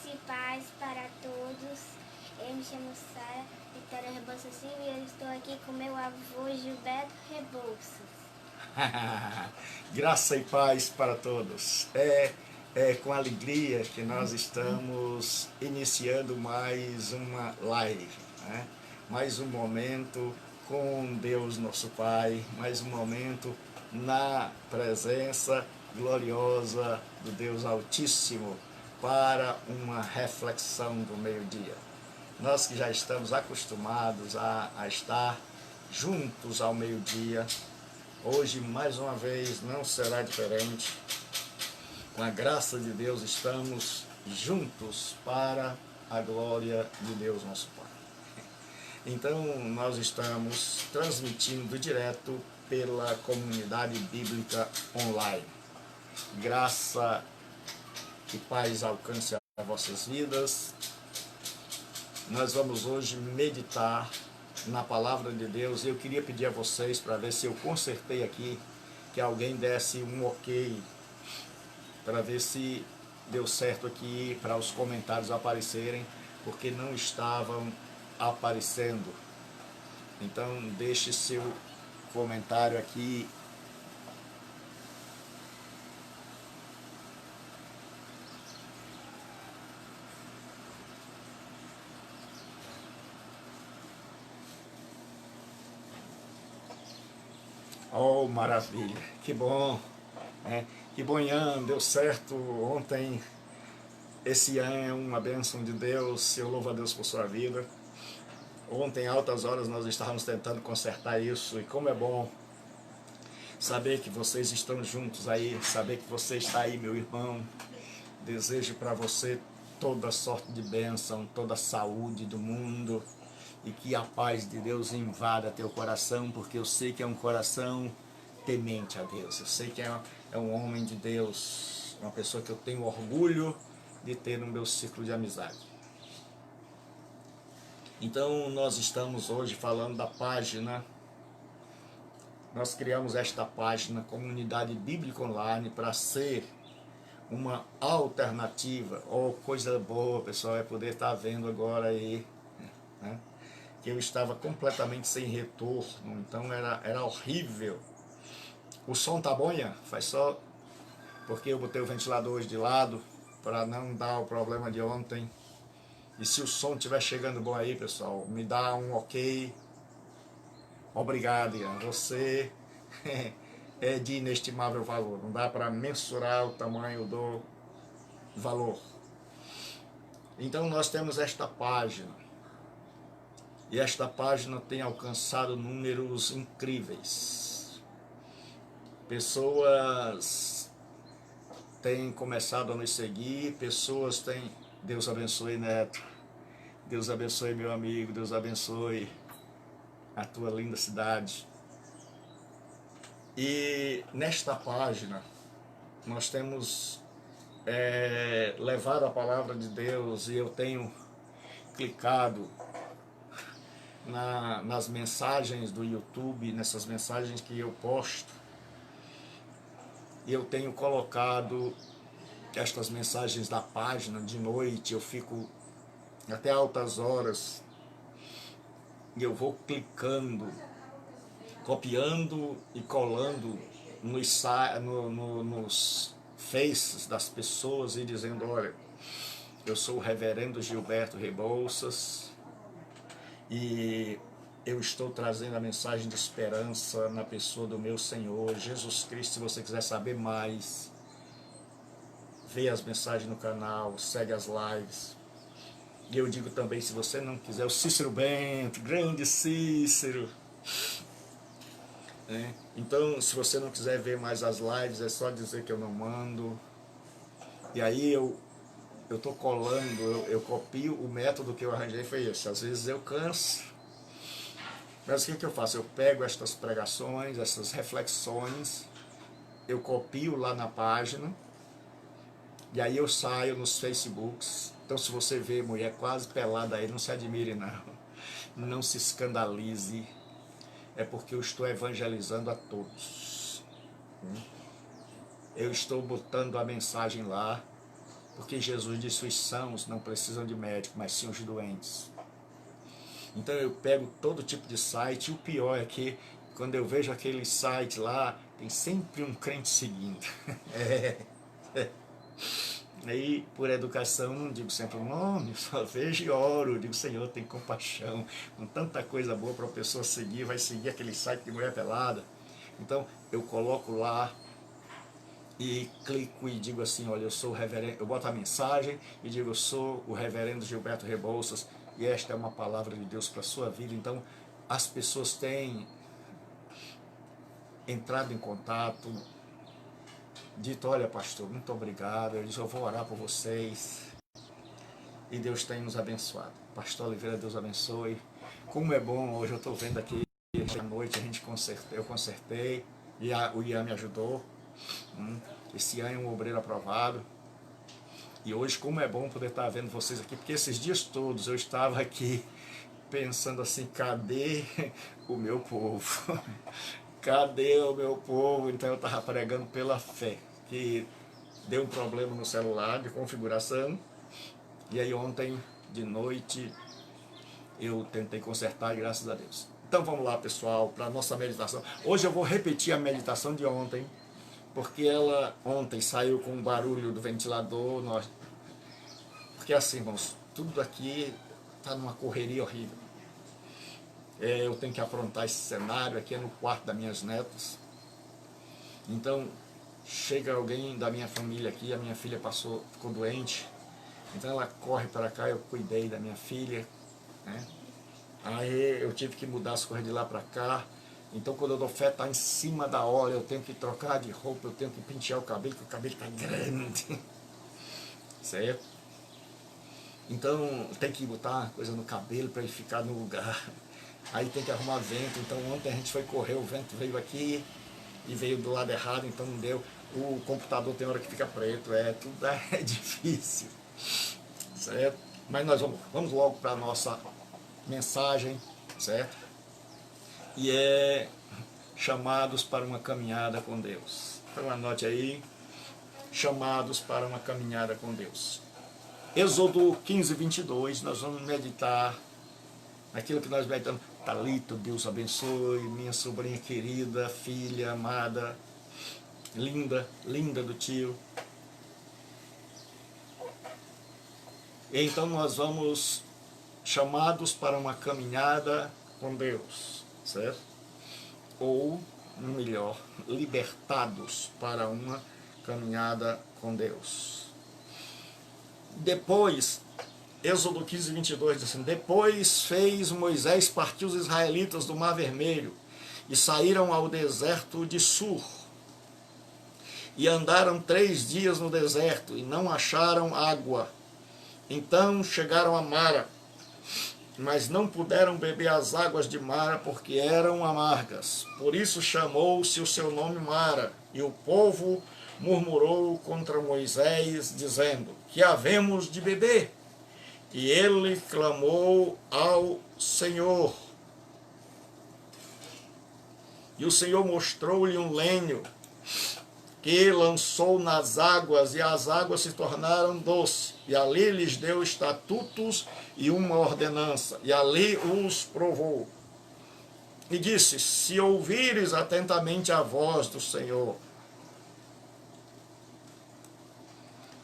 Graça e paz para todos. Eu me chamo Sara Vitória Rebouças Silva e eu estou aqui com meu avô Gilberto Rebouças. Graça e paz para todos. É com alegria que nós estamos iniciando mais uma live, né? Mais um momento com Deus nosso Pai, mais um momento na presença gloriosa do Deus Altíssimo para uma reflexão do meio-dia. Nós que já estamos acostumados a estar juntos ao meio-dia, hoje, mais uma vez, não será diferente. Com a graça de Deus, estamos juntos para a glória de Deus, nosso Pai. Então, nós estamos transmitindo direto pela comunidade bíblica online. Graça e paz alcance as vossas vidas. Nós vamos hoje meditar na palavra de Deus. Eu queria pedir a vocês para ver se eu consertei aqui, que alguém desse um ok, para ver se deu certo aqui, para os comentários aparecerem, porque não estavam aparecendo. Então deixe seu comentário aqui. Oh, maravilha, que bom, né? Que bom, Ian, deu certo ontem. Esse Ian é uma bênção de Deus, eu louvo a Deus por sua vida. Ontem, altas horas, nós estávamos tentando consertar isso, e como é bom saber que vocês estão juntos aí, saber que você está aí, meu irmão. Desejo para você toda sorte de bênção, toda a saúde do mundo, e que a paz de Deus invada teu coração, porque eu sei que é um coração temente a Deus. Eu sei que é um homem de Deus, uma pessoa que eu tenho orgulho de ter no meu ciclo de amizade. Então, nós estamos hoje falando da página. Nós criamos esta página, Comunidade Bíblica Online, para ser uma alternativa. Oh, coisa boa, pessoal, é poder estar vendo agora aí, né? Que eu estava completamente sem retorno, então era horrível. O som tá bom, Ian? Faz só porque eu botei o ventilador hoje de lado para não dar o problema de ontem. E se o som estiver chegando bom aí, pessoal, me dá um ok. Obrigado, Ian. Você é de inestimável valor. Não dá para mensurar o tamanho do valor. Então nós temos esta página. E esta página tem alcançado números incríveis. Pessoas têm começado a nos seguir, pessoas têm... Deus abençoe, Neto. Deus abençoe, meu amigo. Deus abençoe a tua linda cidade. E nesta página nós temos levado a palavra de Deus, e eu tenho clicado nas mensagens do YouTube, nessas mensagens que eu posto, e eu tenho colocado estas mensagens da página de noite. Eu fico até altas horas e eu vou clicando, copiando e colando nos faces das pessoas e dizendo: olha, eu sou o reverendo Gilberto Rebouças e eu estou trazendo a mensagem de esperança na pessoa do meu Senhor Jesus Cristo. Se você quiser saber mais, vê as mensagens no canal, segue as lives. E eu digo também, se você não quiser, o Cícero Bento, grande Cícero, né? Então, se você não quiser ver mais as lives, é só dizer que eu não mando. E aí eu estou colando, eu copio. O método que eu arranjei foi esse. Às vezes eu canso, mas o que eu faço? Eu pego estas pregações, essas reflexões, eu copio lá na página, e aí eu saio nos Facebooks. Então, se você vê mulher quase pelada aí, não se admire não, não se escandalize, é porque eu estou evangelizando a todos. Eu estou botando a mensagem lá, Porque Jesus disse, os sãos não precisam de médico, mas sim os doentes. Então eu pego todo tipo de site, e o pior é que quando eu vejo aquele site lá, tem sempre um crente seguindo. Aí, por educação, não digo sempre o nome, só vejo e oro, digo, Senhor, tem compaixão, com tanta coisa boa para a pessoa seguir, vai seguir aquele site de mulher pelada. Então, eu coloco lá e clico e digo assim, olha, eu sou o reverendo, eu boto a mensagem e digo, eu sou o reverendo Gilberto Rebouças, e esta é uma palavra de Deus para a sua vida. Então, as pessoas têm entrado em contato, dito, olha pastor, muito obrigado, eu disse, eu vou orar por vocês, e Deus tem nos abençoado. Pastor Oliveira, Deus abençoe. Como é bom, hoje eu estou vendo aqui, esta noite eu consertei, e o Ian me ajudou, esse Ian é um obreiro aprovado, e hoje como é bom poder estar vendo vocês aqui, porque esses dias todos eu estava aqui pensando assim, cadê o meu povo? Cadê o meu povo? Então eu estava pregando pela fé, que deu um problema no celular de configuração, e aí ontem de noite eu tentei consertar, graças a Deus. Então vamos lá, pessoal, para a nossa meditação. Hoje eu vou repetir a meditação de ontem, porque ela ontem saiu com o barulho do ventilador, porque assim, irmãos, tudo aqui está numa correria horrível. Eu tenho que aprontar esse cenário, aqui é no quarto das minhas netas. Então, chega alguém da minha família aqui, a minha filha ficou doente, então ela corre para cá, eu cuidei da minha filha, né? Aí eu tive que mudar as coisas de lá para cá. Então quando o Dofé está em cima da hora, eu tenho que trocar de roupa, eu tenho que pentear o cabelo, porque o cabelo está grande, certo? Então tem que botar uma coisa no cabelo para ele ficar no lugar. Aí tem que arrumar vento, então ontem a gente foi correr, o vento veio aqui e veio do lado errado, então não deu. O computador tem hora que fica preto, tudo é difícil, certo? Mas nós vamos logo para a nossa mensagem, certo? E é chamados para uma caminhada com Deus. Então anote aí, chamados para uma caminhada com Deus. Êxodo 15, 22, nós vamos meditar naquilo que nós meditamos. Talita, Deus abençoe, minha sobrinha querida, filha amada, linda, linda do tio. Então nós vamos chamados para uma caminhada com Deus, certo? Ou, melhor, libertados para uma caminhada com Deus. Depois, Êxodo 15, 22 diz assim, depois fez Moisés partir os israelitas do Mar Vermelho e saíram ao deserto de Sur. E andaram 3 dias no deserto e não acharam água. Então chegaram a Mara, mas não puderam beber as águas de Mara porque eram amargas. Por isso chamou-se o seu nome Mara. E o povo murmurou contra Moisés, dizendo, que havemos de beber? E ele clamou ao Senhor. E o Senhor mostrou-lhe um lenho que lançou nas águas, e as águas se tornaram doces. E ali lhes deu estatutos e uma ordenança, e ali os provou. E disse, se ouvires atentamente a voz do Senhor,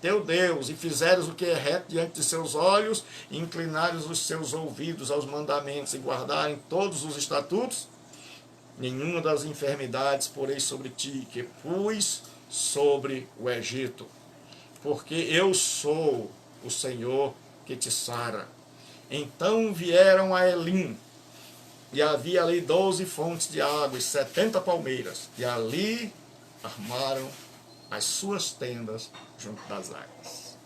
teu Deus, e fizeres o que é reto diante de seus olhos, e inclinares os seus ouvidos aos mandamentos, e guardarem todos os estatutos, nenhuma das enfermidades porei sobre ti, que pus sobre o Egito, porque eu sou o Senhor que te sara. Então vieram a Elim, e havia ali 12 fontes de água e 70 palmeiras, e ali armaram as suas tendas junto das águas.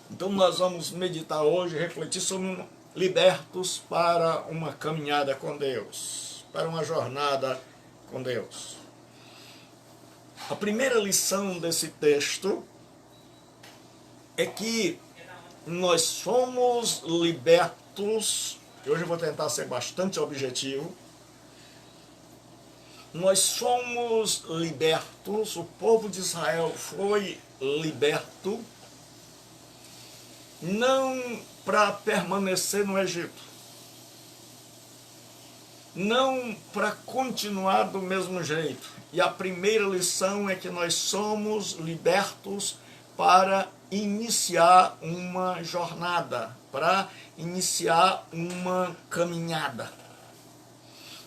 Então nós vamos meditar hoje, refletir sobre libertos para uma caminhada com Deus, para uma jornada com Deus. A primeira lição desse texto é que nós somos libertos, hoje eu vou tentar ser bastante objetivo, nós somos libertos, o povo de Israel foi liberto, não para permanecer no Egito, não para continuar do mesmo jeito. E a primeira lição é que nós somos libertos para iniciar uma jornada, para iniciar uma caminhada.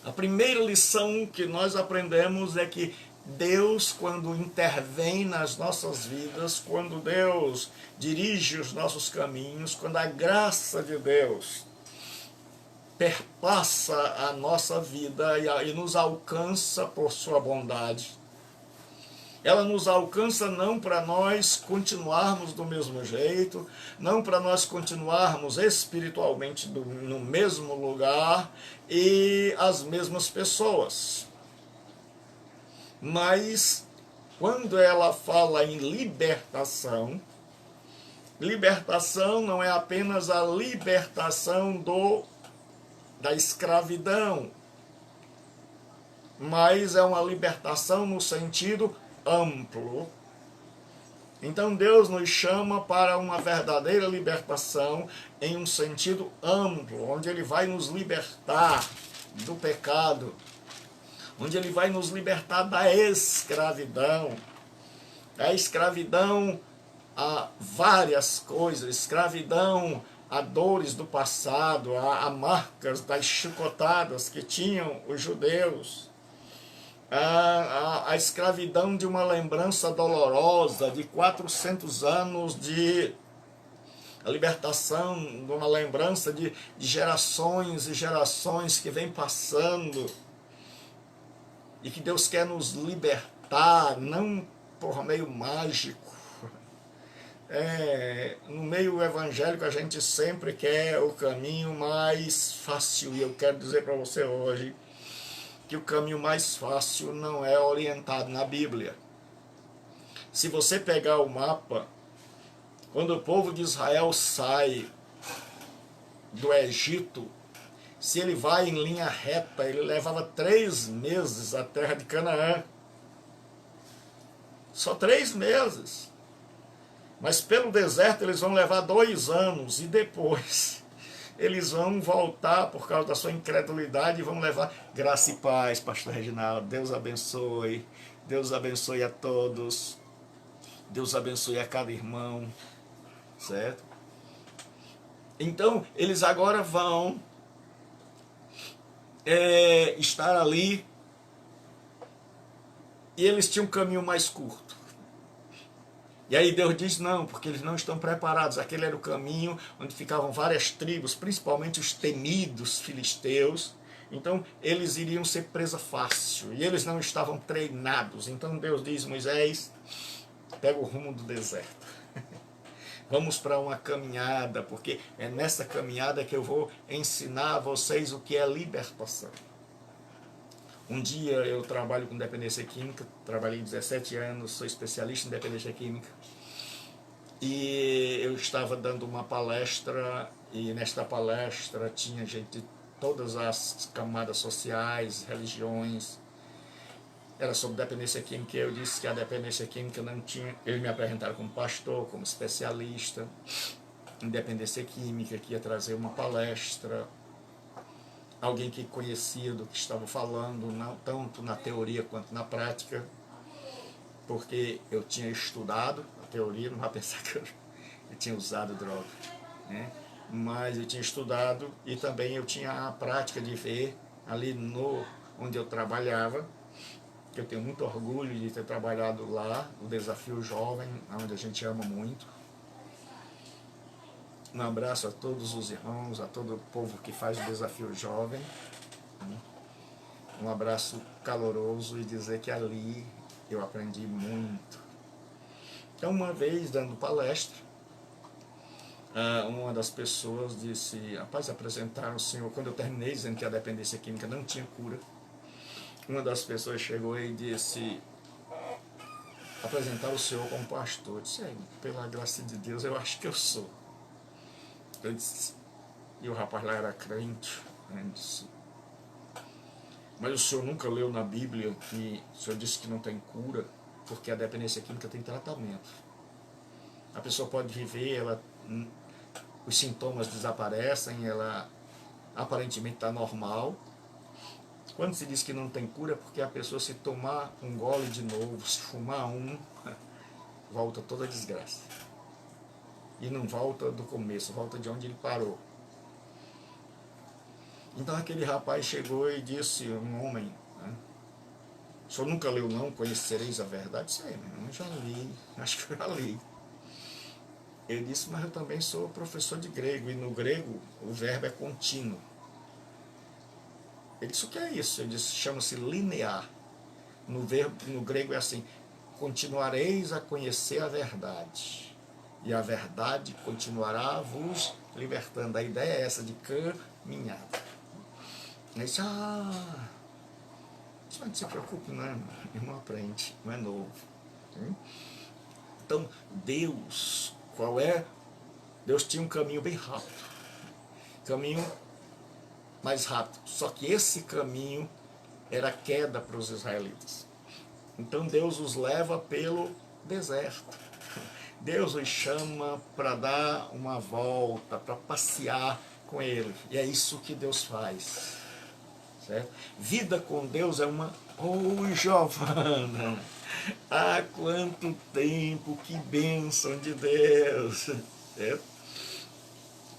A primeira lição que nós aprendemos é que Deus, quando intervém nas nossas vidas, quando Deus dirige os nossos caminhos, quando a graça de Deus perpassa a nossa vida e nos alcança por sua bondade, ela nos alcança não para nós continuarmos do mesmo jeito, não para nós continuarmos espiritualmente no mesmo lugar e as mesmas pessoas. Mas quando ela fala em libertação, libertação não é apenas a libertação da escravidão, mas é uma libertação no sentido amplo. Então Deus nos chama para uma verdadeira libertação em um sentido amplo, onde Ele vai nos libertar do pecado, onde Ele vai nos libertar da escravidão. A escravidão a várias coisas, escravidão a dores do passado, a marcas das chicotadas que tinham os judeus, a escravidão de uma lembrança dolorosa de 400 anos de libertação, de uma lembrança de gerações e gerações que vem passando, e que Deus quer nos libertar, não por meio mágico. No meio evangélico a gente sempre quer o caminho mais fácil, e eu quero dizer para você hoje que o caminho mais fácil não é orientado na Bíblia. Se você pegar o mapa, quando o povo de Israel sai do Egito, se ele vai em linha reta, ele levava 3 meses à terra de Canaã. Só 3 meses. Mas pelo deserto eles vão levar 2 anos, e depois eles vão voltar por causa da sua incredulidade e vão levar graça e paz, pastor Reginaldo. Deus abençoe a todos, Deus abençoe a cada irmão, certo? Então eles agora vão estar ali, e eles tinham um caminho mais curto. E aí Deus diz não, porque eles não estão preparados. Aquele era o caminho onde ficavam várias tribos, principalmente os temidos filisteus. Então eles iriam ser presa fácil, e eles não estavam treinados. Então Deus diz: Moisés, pega o rumo do deserto. Vamos para uma caminhada, porque é nessa caminhada que eu vou ensinar a vocês o que é libertação. Um dia eu trabalho com dependência química, trabalhei 17 anos, sou especialista em dependência química. E eu estava dando uma palestra, e nesta palestra tinha gente de todas as camadas sociais, religiões. Era sobre dependência química, e eu disse que a dependência química não tinha... Eles me apresentaram como pastor, como especialista em dependência química, que ia trazer uma palestra, alguém que conhecia do que estava falando, não tanto na teoria quanto na prática, porque eu tinha estudado a teoria, não vai pensar que eu tinha usado droga, né? Mas eu tinha estudado, e também eu tinha a prática de ver ali onde eu trabalhava, que eu tenho muito orgulho de ter trabalhado lá, o Desafio Jovem, onde a gente ama muito. Um abraço a todos os irmãos, a todo o povo que faz o Desafio Jovem. Um abraço caloroso, e dizer que ali eu aprendi muito. Então, uma vez, dando palestra, uma das pessoas disse: rapaz, apresentaram o senhor, quando eu terminei dizendo que a dependência química não tinha cura, uma das pessoas chegou e disse: apresentar o senhor como pastor. Eu disse: pela graça de Deus, eu acho que eu sou. Eu disse, e o rapaz lá era crente, né? Disse, Mas o senhor nunca leu na Bíblia que o senhor disse que não tem cura, porque a dependência química tem tratamento. A pessoa pode viver, os sintomas desaparecem, ela aparentemente está normal. Quando se diz que não tem cura, é porque a pessoa, se tomar um gole de novo, se fumar volta toda a desgraça. E não volta do começo, volta de onde ele parou. Então aquele rapaz chegou e disse, um homem, né? O senhor nunca leu não, conhecereis a verdade? Sei, eu já li, acho que eu já li. Ele disse, mas eu também sou professor de grego, e no grego o verbo é contínuo. Ele disse, o que é isso? Ele disse, chama-se linear. No grego é assim, continuareis a conhecer a verdade, e a verdade continuará vos libertando. A ideia é essa de caminhada. Ele disse, não se preocupe, não, irmão, aprende, não é novo. Então, Deus, Deus tinha um caminho bem rápido, caminho mais rápido, só que esse caminho era queda para os israelitas. Então Deus os leva pelo deserto, Deus os chama para dar uma volta, para passear com Ele, e é isso que Deus faz, certo? Vida com Deus é uma... Oi, Giovana, há quanto tempo, que bênção de Deus, certo?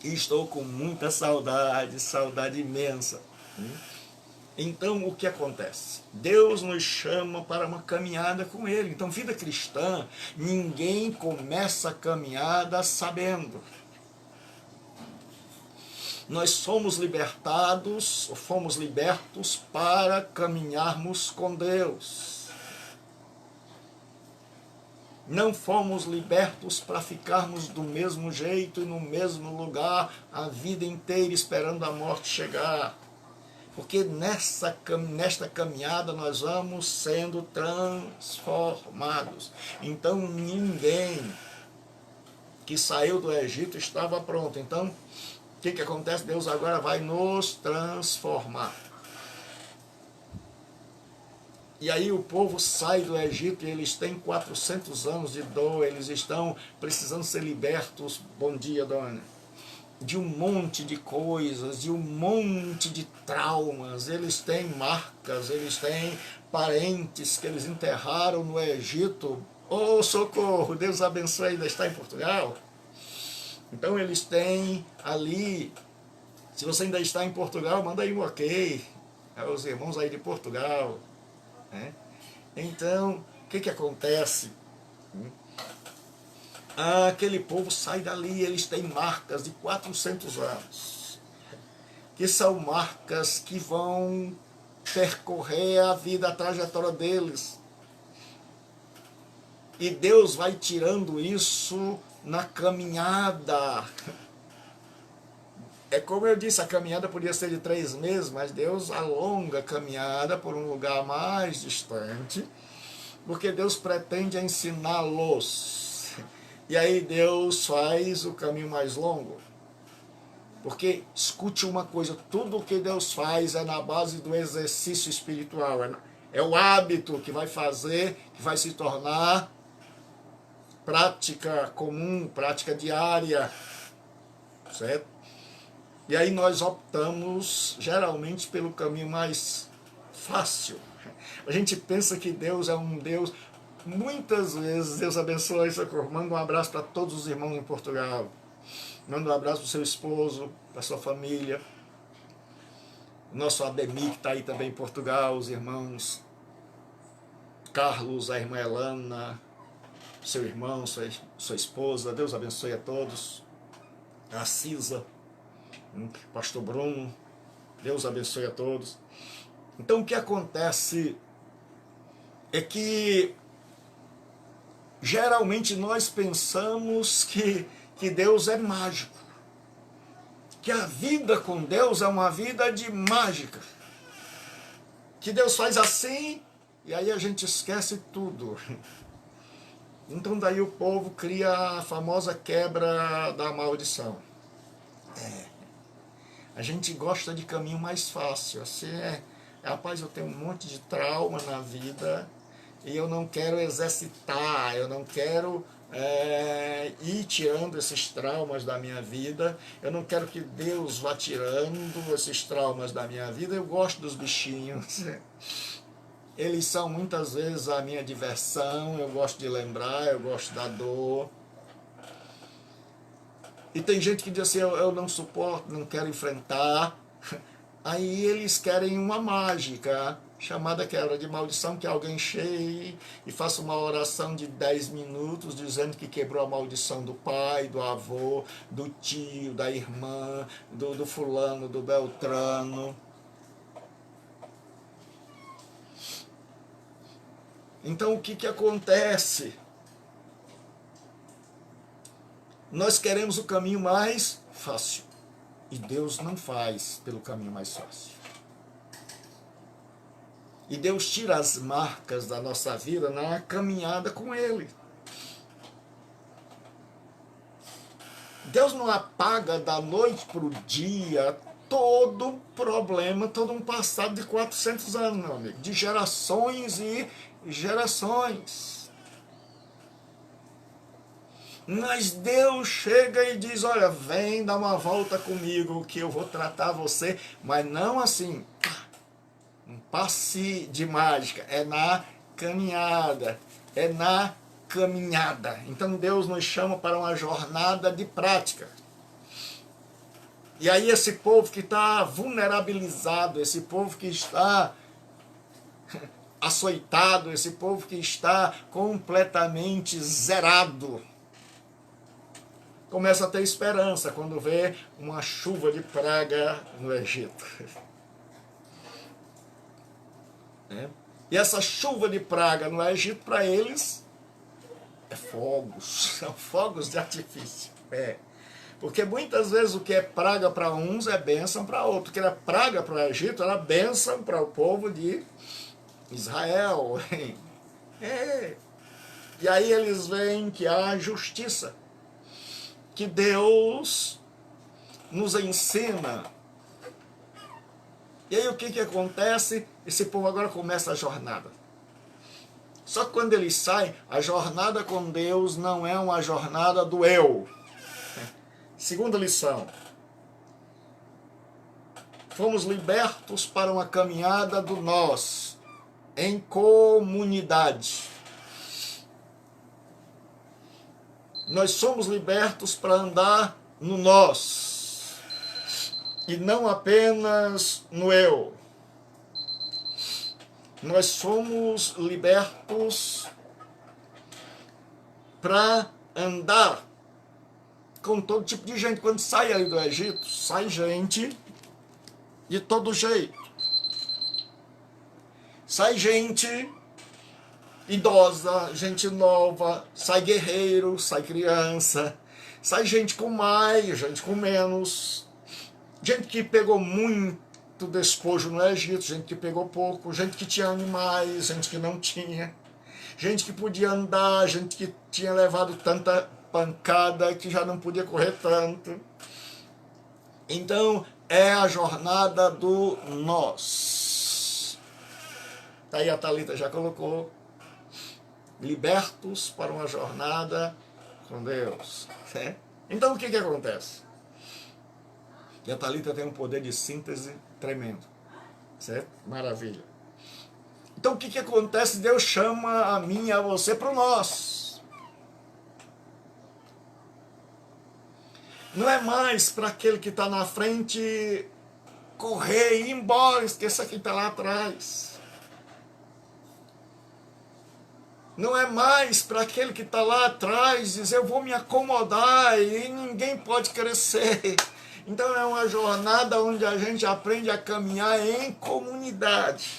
E estou com muita saudade, saudade imensa. Então, o que acontece? Deus nos chama para uma caminhada com Ele. Então, vida cristã, ninguém começa a caminhada sabendo. Nós somos libertados, ou fomos libertos para caminharmos com Deus. Não fomos libertos para ficarmos do mesmo jeito e no mesmo lugar a vida inteira esperando a morte chegar. Porque nesta caminhada nós vamos sendo transformados. Então ninguém que saiu do Egito estava pronto. Então o que acontece? Deus agora vai nos transformar. E aí o povo sai do Egito e eles têm 400 anos de dor, eles estão precisando ser libertos, bom dia, dona, de um monte de coisas, de um monte de traumas. Eles têm marcas, eles têm parentes que eles enterraram no Egito. Oh, socorro, Deus abençoe, ainda está em Portugal. Então eles têm ali, se você ainda está em Portugal, manda aí um ok, os irmãos aí de Portugal. Então, o que acontece? Aquele povo sai dali, eles têm marcas de 400 anos, que são marcas que vão percorrer a vida, a trajetória deles. E Deus vai tirando isso na caminhada. É como eu disse, a caminhada podia ser de 3 meses, mas Deus alonga a caminhada por um lugar mais distante, porque Deus pretende ensiná-los. E aí Deus faz o caminho mais longo. Porque, escute uma coisa, tudo o que Deus faz é na base do exercício espiritual. É o hábito que vai fazer, que vai se tornar prática comum, prática diária, certo? E aí nós optamos, geralmente, pelo caminho mais fácil. A gente pensa que Deus é um Deus... Muitas vezes, Deus abençoe, socorro. Manda um abraço para todos os irmãos em Portugal. Manda um abraço para o seu esposo, para a sua família. O nosso Ademir, que está aí também em Portugal, os irmãos Carlos, a irmã Elana, seu irmão, sua esposa. Deus abençoe a todos. A Cisa, Pastor Bruno, Deus abençoe a todos. Então o que acontece é que geralmente nós pensamos que Deus é mágico, que a vida com Deus é uma vida de mágica, que Deus faz assim e aí a gente esquece tudo. Então daí o povo cria a famosa quebra da maldição. A gente gosta de caminho mais fácil, assim Rapaz, eu tenho um monte de trauma na vida e eu não quero exercitar, eu não quero ir tirando esses traumas da minha vida, eu não quero que Deus vá tirando esses traumas da minha vida. Eu gosto dos bichinhos, eles são muitas vezes a minha diversão, eu gosto de lembrar, eu gosto da dor. E tem gente que diz assim, eu não suporto, não quero enfrentar. Aí eles querem uma mágica, chamada quebra de maldição, que alguém chegue e faça uma oração de 10 minutos, dizendo que quebrou a maldição do pai, do avô, do tio, da irmã, do fulano, do beltrano. Então o que acontece? Nós queremos o caminho mais fácil. E Deus não faz pelo caminho mais fácil. E Deus tira as marcas da nossa vida na caminhada com Ele. Deus não apaga da noite para o dia todo problema, todo um passado de 400 anos, meu amigo. De gerações e gerações. Mas Deus chega e diz, olha, vem dar uma volta comigo que eu vou tratar você, mas não assim, um passe de mágica, é na caminhada, é na caminhada. Então Deus nos chama para uma jornada de prática. E aí esse povo que está vulnerabilizado, esse povo que está açoitado, esse povo que está completamente zerado, começa a ter esperança quando vê uma chuva de praga no Egito. E essa chuva de praga no Egito, para eles, é fogos, são fogos de artifício. Porque muitas vezes o que é praga para uns é bênção para outros. O que era praga para o Egito era bênção para o povo de Israel. E aí eles veem que há justiça, que Deus nos ensina. E aí o que acontece? Esse povo agora começa a jornada. Só que quando eles saem, a jornada com Deus não é uma jornada do eu. Segunda lição. Fomos libertos para uma caminhada do nós, em comunidade. Nós somos libertos para andar no nós, e não apenas no eu. Nós somos libertos para andar com todo tipo de gente. Quando sai aí do Egito, sai gente de todo jeito. Sai gente idosa, gente nova, sai guerreiro, sai criança, sai gente com mais, gente com menos, gente que pegou muito despojo no Egito, gente que pegou pouco, gente que tinha animais, gente que não tinha, gente que podia andar, gente que tinha levado tanta pancada que já não podia correr tanto. Então é a jornada do nós. Tá aí, a Thalita já colocou. Libertos para uma jornada com Deus. Então o que acontece? E a Thalita tem um poder de síntese tremendo. Certo? Maravilha. Então o que acontece? Deus chama a mim e a você para o nós. Não é mais para aquele que está na frente correr e ir embora, esqueça quem está lá atrás. Não é mais para aquele que está lá atrás dizer eu vou me acomodar e ninguém pode crescer. Então é uma jornada onde a gente aprende a caminhar em comunidade.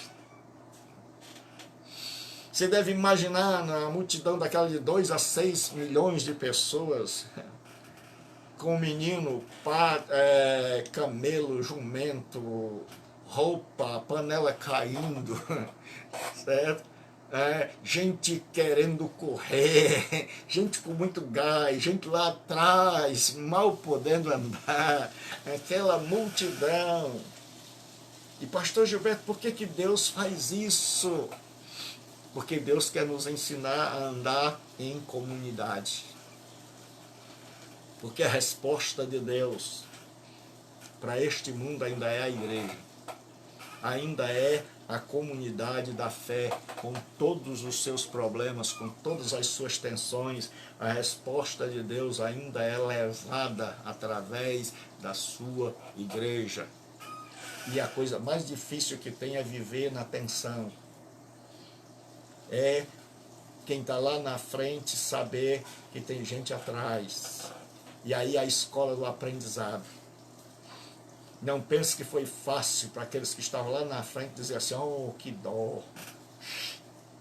Você deve imaginar na multidão daquela de 2 a 6 milhões de pessoas, com menino, camelo, jumento, roupa, panela caindo, certo? Gente querendo correr, gente com muito gás, gente lá atrás, mal podendo andar, aquela multidão. E pastor Gilberto, por que Deus faz isso? Porque Deus quer nos ensinar a andar em comunidade. Porque a resposta de Deus para este mundo ainda é a igreja. Ainda é a comunidade da fé, com todos os seus problemas, com todas as suas tensões. A resposta de Deus ainda é levada através da sua igreja. E a coisa mais difícil que tem é viver na tensão. É quem está lá na frente saber que tem gente atrás. E aí a escola do aprendizado. Não pense que foi fácil para aqueles que estavam lá na frente dizer assim, oh, que dó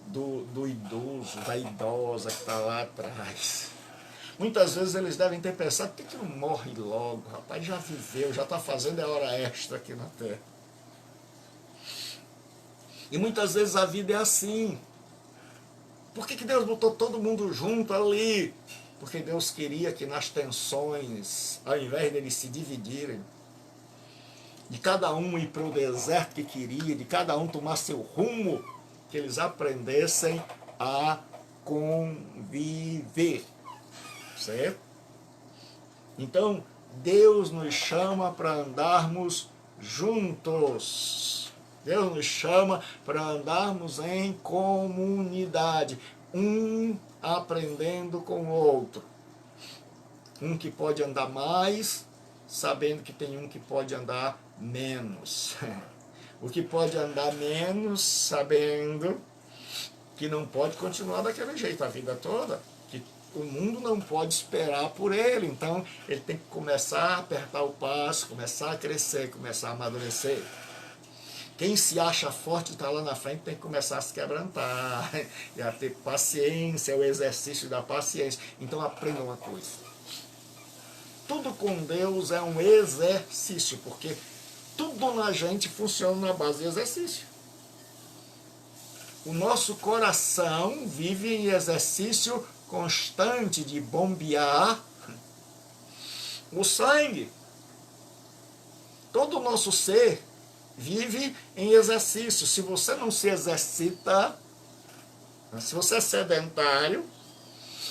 do idoso, da idosa que está lá atrás. Muitas vezes eles devem ter pensado, por que não morre logo? Rapaz, já viveu, já está fazendo a hora extra aqui na terra. E muitas vezes a vida é assim. Por que Deus botou todo mundo junto ali? Porque Deus queria que nas tensões, ao invés deles se dividirem, de cada um ir para o deserto que queria, de cada um tomar seu rumo, que eles aprendessem a conviver. Certo? Então, Deus nos chama para andarmos juntos. Deus nos chama para andarmos em comunidade. Um aprendendo com o outro. Um que pode andar mais, sabendo que tem um que pode andar menos. O que pode andar menos, sabendo que não pode continuar daquele jeito a vida toda. Que o mundo não pode esperar por ele. Então, ele tem que começar a apertar o passo, começar a crescer, começar a amadurecer. Quem se acha forte e está lá na frente tem que começar a se quebrantar, e a ter paciência, o exercício da paciência. Então, aprenda uma coisa. Tudo com Deus é um exercício, porque tudo na gente funciona na base de exercício. O nosso coração vive em exercício constante de bombear o sangue. Todo o nosso ser vive em exercício. Se você não se exercita, se você é sedentário,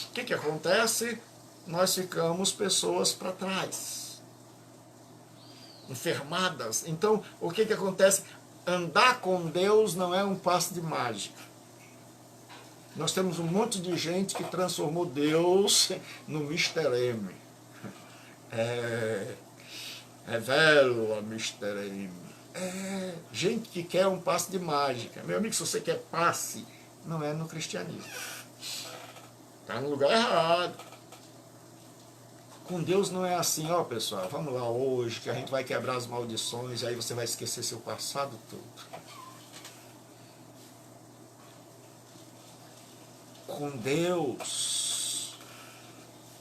o que acontece? Nós ficamos pessoas para trás, enfermadas. Então, o que acontece? Andar com Deus não é um passe de mágica. Nós temos um monte de gente que transformou Deus no Mr. M. Revela Mr. M. Gente que quer um passe de mágica. Meu amigo, se você quer passe, não é no cristianismo. Está no lugar errado. Com Deus não é assim, ó pessoal, vamos lá hoje, que a gente vai quebrar as maldições, e aí você vai esquecer seu passado todo. Com Deus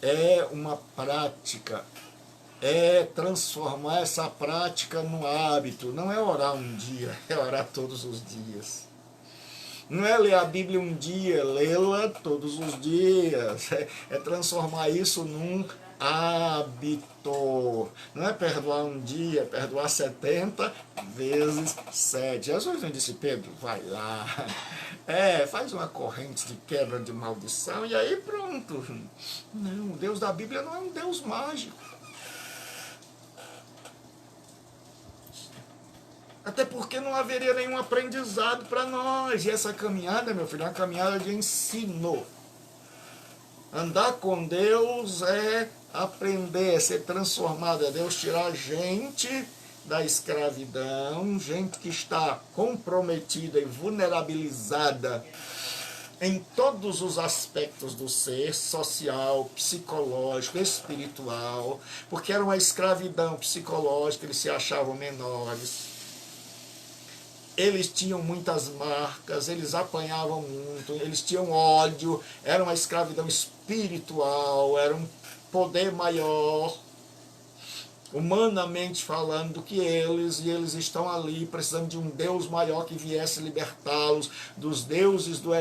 é uma prática, é transformar essa prática no hábito. Não é orar um dia, é orar todos os dias. Não é ler a Bíblia um dia, lê-la todos os dias. É transformar isso num hábito. Não é perdoar um dia, é perdoar 70 vezes 7. Jesus não disse, Pedro, vai lá. Faz uma corrente de quebra de maldição e aí pronto. Não, o Deus da Bíblia não é um Deus mágico. Até porque não haveria nenhum aprendizado para nós. E essa caminhada, meu filho, é uma caminhada de ensino. Andar com Deus é aprender, é ser transformado, é Deus tirar gente da escravidão, gente que está comprometida e vulnerabilizada em todos os aspectos do ser, social, psicológico, espiritual, porque era uma escravidão psicológica, eles se achavam menores. Eles tinham muitas marcas, eles apanhavam muito, eles tinham ódio, era uma escravidão espiritual, era um poder maior, humanamente falando, do que eles, e eles estão ali precisando de um Deus maior que viesse libertá-los dos deuses dos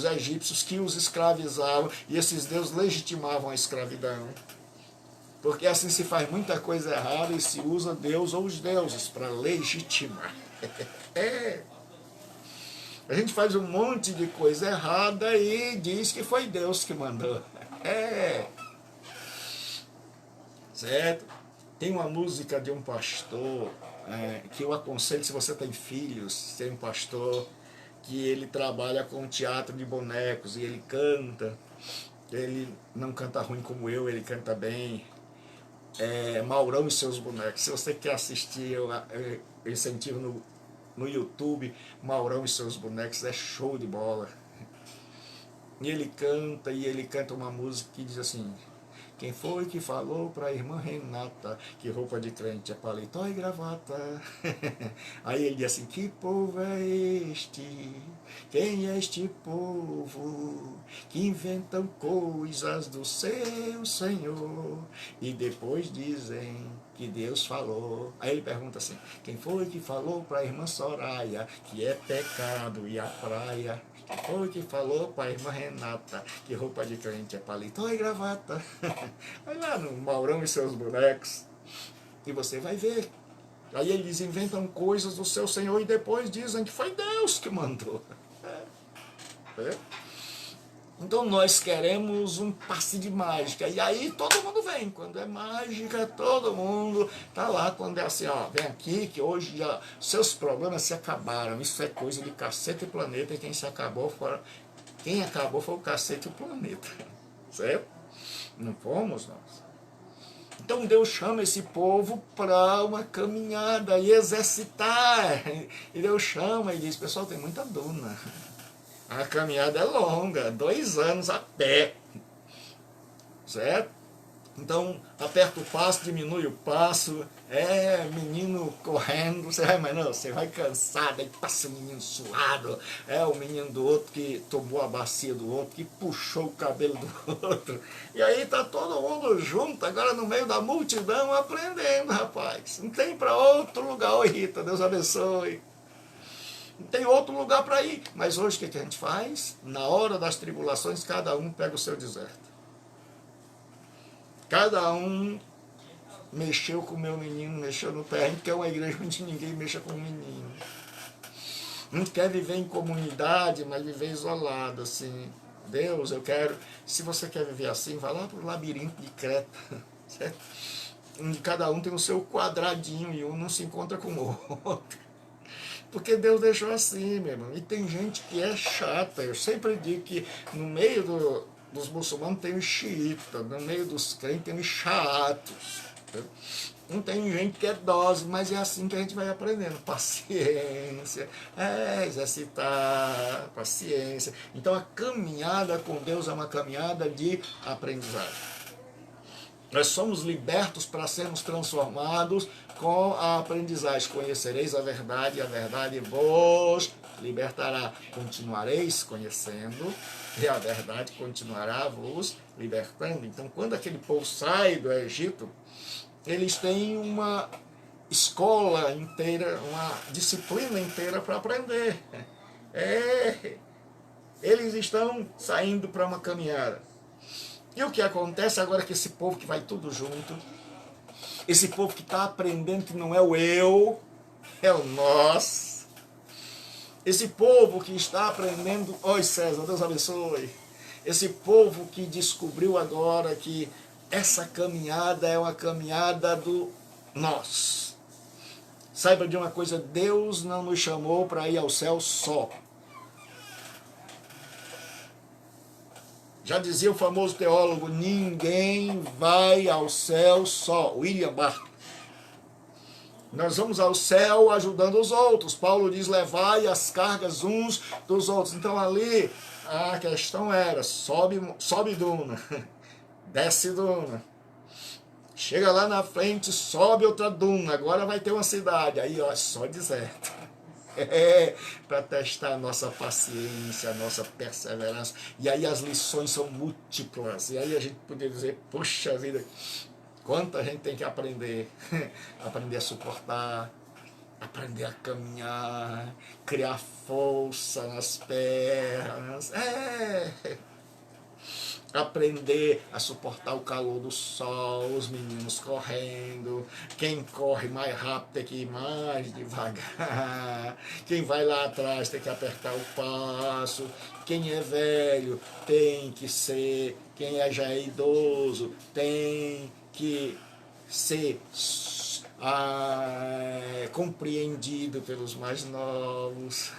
egípcios que os escravizavam, e esses deuses legitimavam a escravidão. Porque assim se faz muita coisa errada e se usa Deus ou os deuses para legitimar. É. A gente faz um monte de coisa errada e diz que foi Deus que mandou. É. Certo? Tem uma música de um pastor que eu aconselho, se você tem filhos, tem um pastor que ele trabalha com teatro de bonecos e ele canta. Ele não canta ruim como ele canta bem. Maurão e seus bonecos. Se você quer assistir, eu incentivo no YouTube, Maurão e seus bonecos, é show de bola. E ele canta uma música que diz assim: quem foi que falou para a irmã Renata que roupa de crente é paletó e gravata? Aí ele diz assim: que povo é este? Quem é este povo que inventam coisas do seu Senhor e depois dizem que Deus falou? Aí ele pergunta assim: quem foi que falou para a irmã Soraya que é pecado e a praia? Quem foi que falou para a irmã Renata que roupa de crente é paletó e gravata? Vai lá no Maurão e seus bonecos e você vai ver. Aí eles inventam coisas do seu Senhor e depois dizem que foi Deus que mandou. Então nós queremos um passe de mágica. E aí todo mundo vem. Quando é mágica, todo mundo tá lá. Quando é assim, ó, vem aqui que hoje já seus problemas se acabaram. Isso é coisa de cacete e planeta. E quem acabou foi o cacete e o planeta. Certo? Não fomos nós. Então Deus chama esse povo para uma caminhada e exercitar. E Deus chama e diz: pessoal, tem muita duna. A caminhada é longa, 2 anos a pé. Certo? Então, aperta o passo, diminui o passo. Menino correndo, você vai cansado, aí passa o menino suado. O menino do outro que tomou a bacia do outro, que puxou o cabelo do outro. E aí tá todo mundo junto, agora no meio da multidão, aprendendo, rapaz. Não tem para outro lugar. Oi, Rita, Deus abençoe. Não tem outro lugar para ir. Mas hoje o que a gente faz? Na hora das tribulações, cada um pega o seu deserto. Cada um mexeu com o meu menino, mexeu no pé. A gente quer uma igreja onde ninguém mexa com o menino. Não quer viver em comunidade, mas viver isolado, assim. Deus, eu quero... Se você quer viver assim, vá lá para o labirinto de Creta. Certo? Cada um tem o seu quadradinho e um não se encontra com o outro. Porque Deus deixou assim, meu irmão. E tem gente que é chata. Eu sempre digo que no meio dos muçulmanos tem os xiitas, no meio dos crentes tem os chatos. Não tem gente que é dose, mas é assim que a gente vai aprendendo. Paciência, exercitar, paciência. Então a caminhada com Deus é uma caminhada de aprendizagem. Nós somos libertos para sermos transformados com a aprendizagem. Conhecereis a verdade, e a verdade vos libertará. Continuareis conhecendo, e a verdade continuará vos libertando. Então, quando aquele povo sai do Egito, eles têm uma escola inteira, uma disciplina inteira para aprender. Eles estão saindo para uma caminhada. E o que acontece agora é que esse povo que vai tudo junto, esse povo que está aprendendo que não é o eu, é o nós, esse povo que está aprendendo, oi César, Deus abençoe, esse povo que descobriu agora que essa caminhada é uma caminhada do nós. Saiba de uma coisa, Deus não nos chamou para ir ao céu só. Já dizia o famoso teólogo, ninguém vai ao céu só, William Barclay. Nós vamos ao céu ajudando os outros. Paulo diz, levai as cargas uns dos outros. Então ali a questão era, sobe duna, desce duna. Chega lá na frente, sobe outra duna, agora vai ter uma cidade. Aí ó, só deserto. Para testar a nossa paciência, a nossa perseverança. E aí as lições são múltiplas. E aí a gente poderia dizer, poxa vida, quanta gente tem que aprender. Aprender a suportar, aprender a caminhar, criar força nas pernas. aprender a suportar o calor do sol, os meninos correndo, quem corre mais rápido tem que ir mais devagar, quem vai lá atrás tem que apertar o passo, quem é velho tem que ser, quem já é idoso tem que ser compreendido pelos mais novos.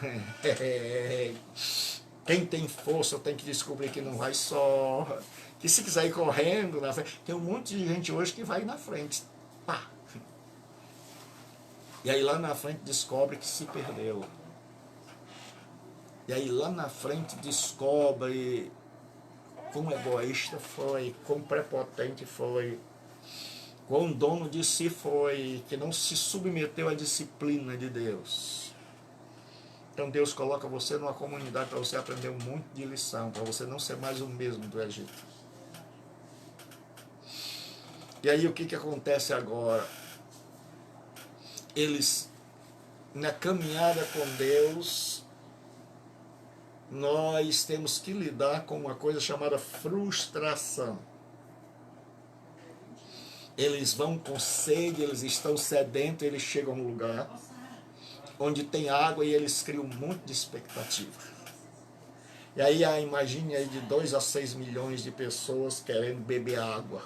Quem tem força tem que descobrir que não vai só, que se quiser ir correndo na frente, tem um monte de gente hoje que vai na frente, pá. E aí lá na frente descobre que se perdeu. E aí lá na frente descobre quão egoísta foi, quão prepotente foi, quão dono de si foi, que não se submeteu à disciplina de Deus. Então Deus coloca você numa comunidade para você aprender um monte de lição, para você não ser mais o mesmo do Egito. E aí o que acontece agora? Eles, na caminhada com Deus, nós temos que lidar com uma coisa chamada frustração. Eles vão com sede, eles estão sedentos, eles chegam a um lugar onde tem água e eles criam um monte de expectativa. E aí imagine aí de 2 a 6 milhões de pessoas querendo beber água.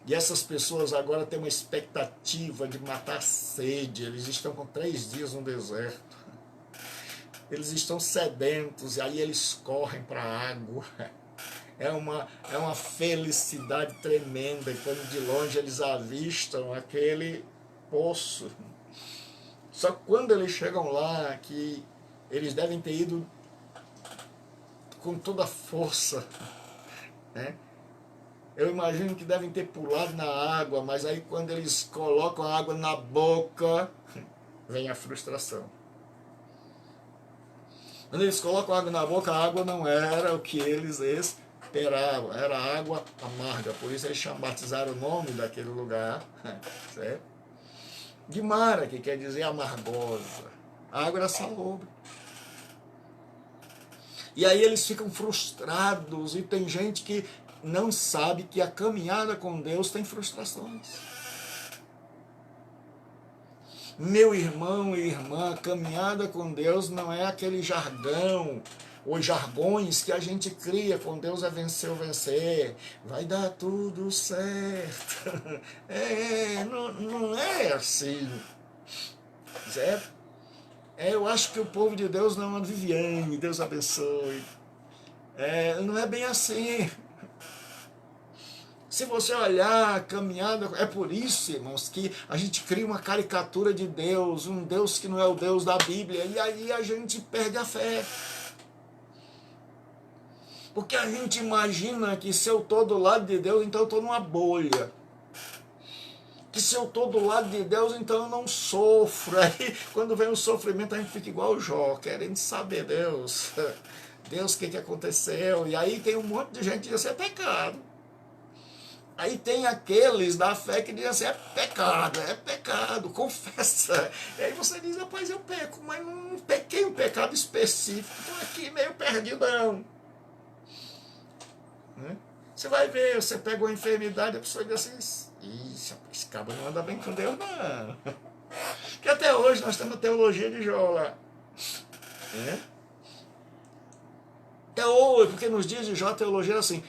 E essas pessoas agora têm uma expectativa de matar a sede. Eles estão com 3 dias no deserto. Eles estão sedentos e aí eles correm para a água. É uma felicidade tremenda. E quando de longe eles avistam aquele poço. Só que quando eles chegam lá, que eles devem ter ido com toda a força, né? Eu imagino que devem ter pulado na água, mas aí quando eles colocam a água na boca, vem a frustração. Quando eles colocam a água na boca, a água não era o que eles esperavam, era água amarga, por isso eles batizaram o nome daquele lugar, certo? De Mara, que quer dizer amargosa. A água era salobre. E aí eles ficam frustrados, e tem gente que não sabe que a caminhada com Deus tem frustrações. Meu irmão e irmã, a caminhada com Deus não é aquele jargão, os jargões que a gente cria com Deus é vencer ou vencer, vai dar tudo certo. Não é assim, certo? Eu acho que o povo de Deus não é uma Viviane, Deus abençoe. Não é bem assim. Se você olhar a caminhada, é por isso, irmãos, que a gente cria uma caricatura de Deus, um Deus que não é o Deus da Bíblia, e aí a gente perde a fé. Porque a gente imagina que se eu estou do lado de Deus, então eu estou numa bolha. Que se eu estou do lado de Deus, então eu não sofro. Aí quando vem o sofrimento, a gente fica igual o Jó, querendo saber, Deus, o que aconteceu? E aí tem um monte de gente que diz assim, é pecado. Aí tem aqueles da fé que dizem assim, é pecado, confessa. E aí você diz, rapaz, eu peco, mas não pequei um pecado específico, estou aqui meio perdidão. Você vai ver, você pega uma enfermidade, a pessoa diz assim, esse cabo não anda bem com Deus, não. Que até hoje nós temos a teologia de Jó lá. Até hoje, porque nos dias de Jó a teologia era assim,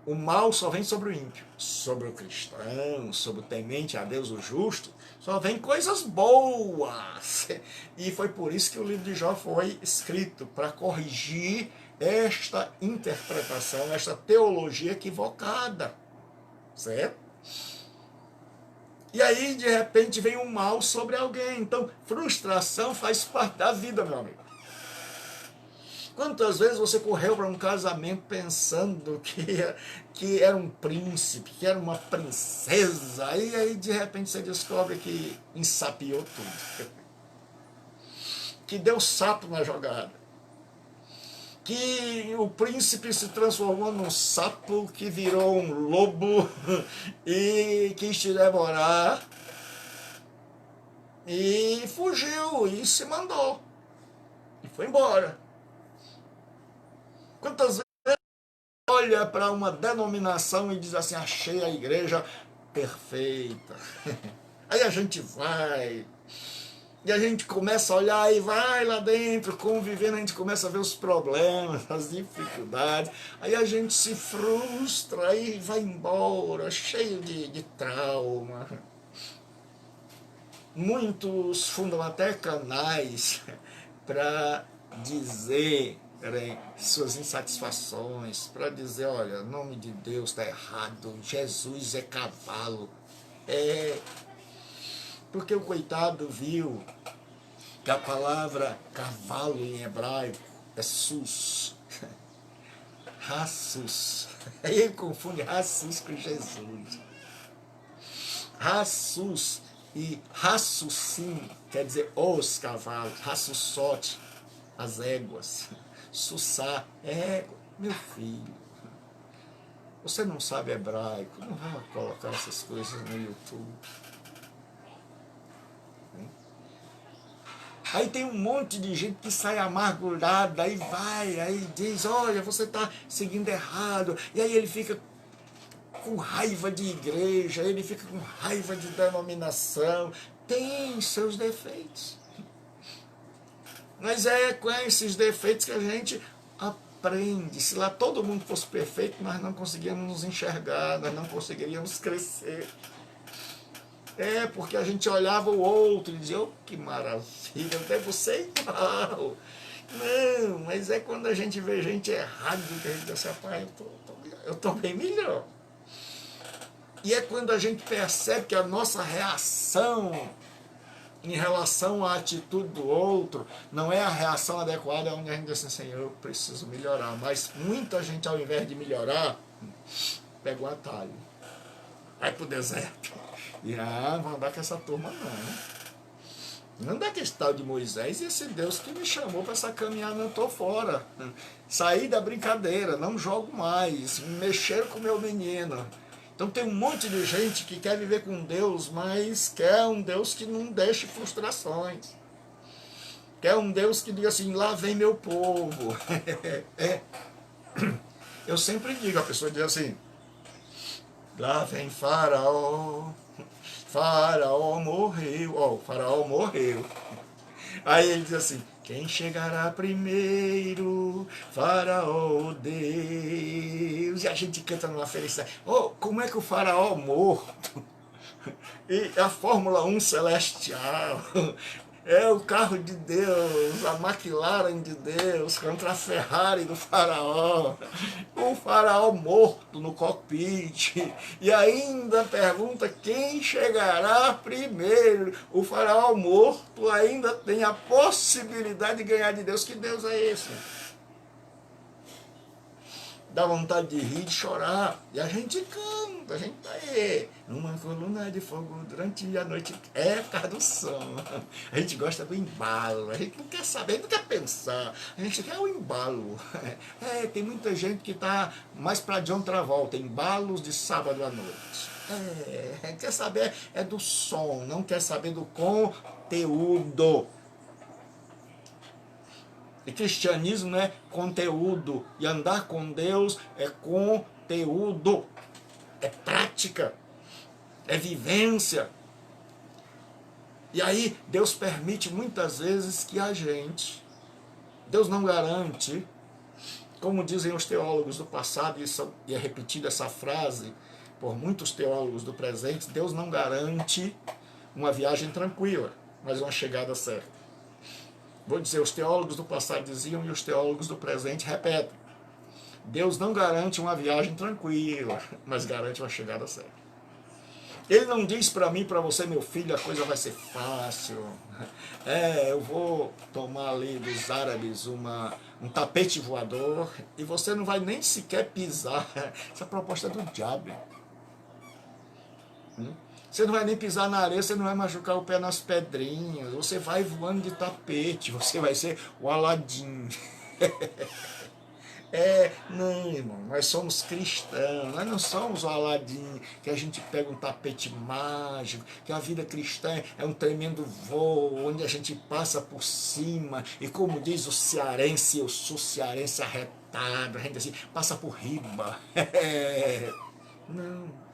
o mal só vem sobre o ímpio, sobre o cristão, sobre o temente a Deus, o justo, só vem coisas boas. E foi por isso que o livro de Jó foi escrito, para corrigir esta interpretação, esta teologia equivocada, certo? E aí, de repente, vem um mal sobre alguém. Então, frustração faz parte da vida, meu amigo. Quantas vezes você correu para um casamento pensando que era um príncipe, que era uma princesa, e aí de repente você descobre que ensapiou tudo. Que deu sapo na jogada. Que o príncipe se transformou num sapo, que virou um lobo e quis te devorar. E fugiu, e se mandou. E foi embora. Quantas olha para uma denominação e diz assim, achei a igreja perfeita. Aí a gente vai, e a gente começa a olhar e vai lá dentro, convivendo, a gente começa a ver os problemas, as dificuldades, aí a gente se frustra e vai embora, cheio de trauma. Muitos fundam até canais para dizer suas insatisfações, para dizer, olha, o nome de Deus está errado, Jesus é cavalo. Porque o coitado viu que a palavra cavalo em hebraico é sus, Rassus. Aí ele confunde Rassus com Jesus. Rassus e Rassussim quer dizer os cavalos, Rassussote, as éguas, Sussá, égua. Meu filho, você não sabe hebraico, não vai colocar essas coisas no YouTube. Aí tem um monte de gente que sai amargurada, aí vai, aí diz, olha, você está seguindo errado. E aí ele fica com raiva de igreja, ele fica com raiva de denominação. Tem seus defeitos. Mas é com esses defeitos que a gente aprende. Se lá todo mundo fosse perfeito, nós não conseguiríamos nos enxergar, nós não conseguiríamos crescer. Porque a gente olhava o outro e dizia, oh, que maravilha, eu devo ser igual. Não, mas é quando a gente vê gente errada que a gente diz assim, rapaz, eu tô bem melhor. E é quando a gente percebe que a nossa reação em relação à atitude do outro não é a reação adequada, onde a gente diz assim, eu preciso melhorar. Mas muita gente, ao invés de melhorar, pega o atalho, vai pro deserto. E vão andar com essa turma não. Não andar com esse tal de Moisés e esse Deus que me chamou para essa caminhada, eu estou fora. Saí da brincadeira, não jogo mais, mexeram com o meu menino. Então tem um monte de gente que quer viver com Deus, mas quer um Deus que não deixe frustrações. Quer um Deus que diga assim, lá vem meu povo. Eu sempre digo, a pessoa diz assim, lá vem Faraó. Faraó morreu, o Faraó morreu. Aí ele diz assim, quem chegará primeiro? Faraó, Deus. E a gente canta numa felicidade, como é que o Faraó morto? E a Fórmula 1 celestial, é o carro de Deus, a McLaren de Deus contra a Ferrari do Faraó, o Faraó morto no cockpit, e ainda pergunta quem chegará primeiro. O Faraó morto ainda tem a possibilidade de ganhar de Deus. Que Deus é esse? Dá vontade de rir, de chorar, e a gente canta, a gente tá aí, numa coluna de fogo durante a noite, por causa do som. A gente gosta do embalo, a gente não quer saber, não quer pensar, a gente quer o embalo. Tem muita gente que tá mais para John Travolta, embalos de sábado à noite. Quer saber do som, não quer saber do conteúdo. E cristianismo não é conteúdo, e andar com Deus é conteúdo, é prática, é vivência. E aí Deus permite muitas vezes que a gente, Deus não garante, como dizem os teólogos do passado, e é repetida essa frase por muitos teólogos do presente, Deus não garante uma viagem tranquila, mas uma chegada certa. Vou dizer, os teólogos do passado diziam e os teólogos do presente repetem. Deus não garante uma viagem tranquila, mas garante uma chegada certa. Ele não diz para mim, para você, meu filho, a coisa vai ser fácil. Eu vou tomar ali dos árabes um tapete voador e você não vai nem sequer pisar. Essa é a proposta do diabo. Você não vai nem pisar na areia, você não vai machucar o pé nas pedrinhas, você vai voando de tapete, você vai ser o Aladim. Não, irmão, nós somos cristãos, nós não somos o Aladim, que a gente pega um tapete mágico, que a vida cristã é um tremendo voo, onde a gente passa por cima, e como diz o cearense, eu sou cearense arretado, a gente assim, passa por riba. Não.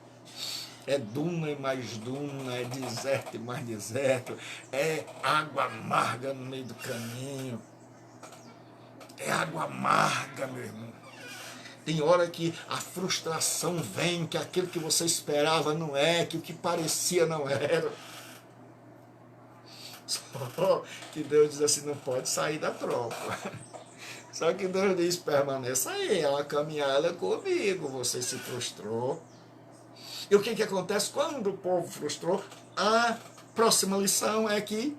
É duna e mais duna, é deserto e mais deserto, é água amarga no meio do caminho. É água amarga, meu irmão. Tem hora que a frustração vem, que aquilo que você esperava não é, que o que parecia não era. Só que Deus diz assim, não pode sair da tropa. Só que Deus diz, permaneça aí, é uma caminhada comigo, você se frustrou. E o que acontece quando o povo frustrou? A próxima lição é que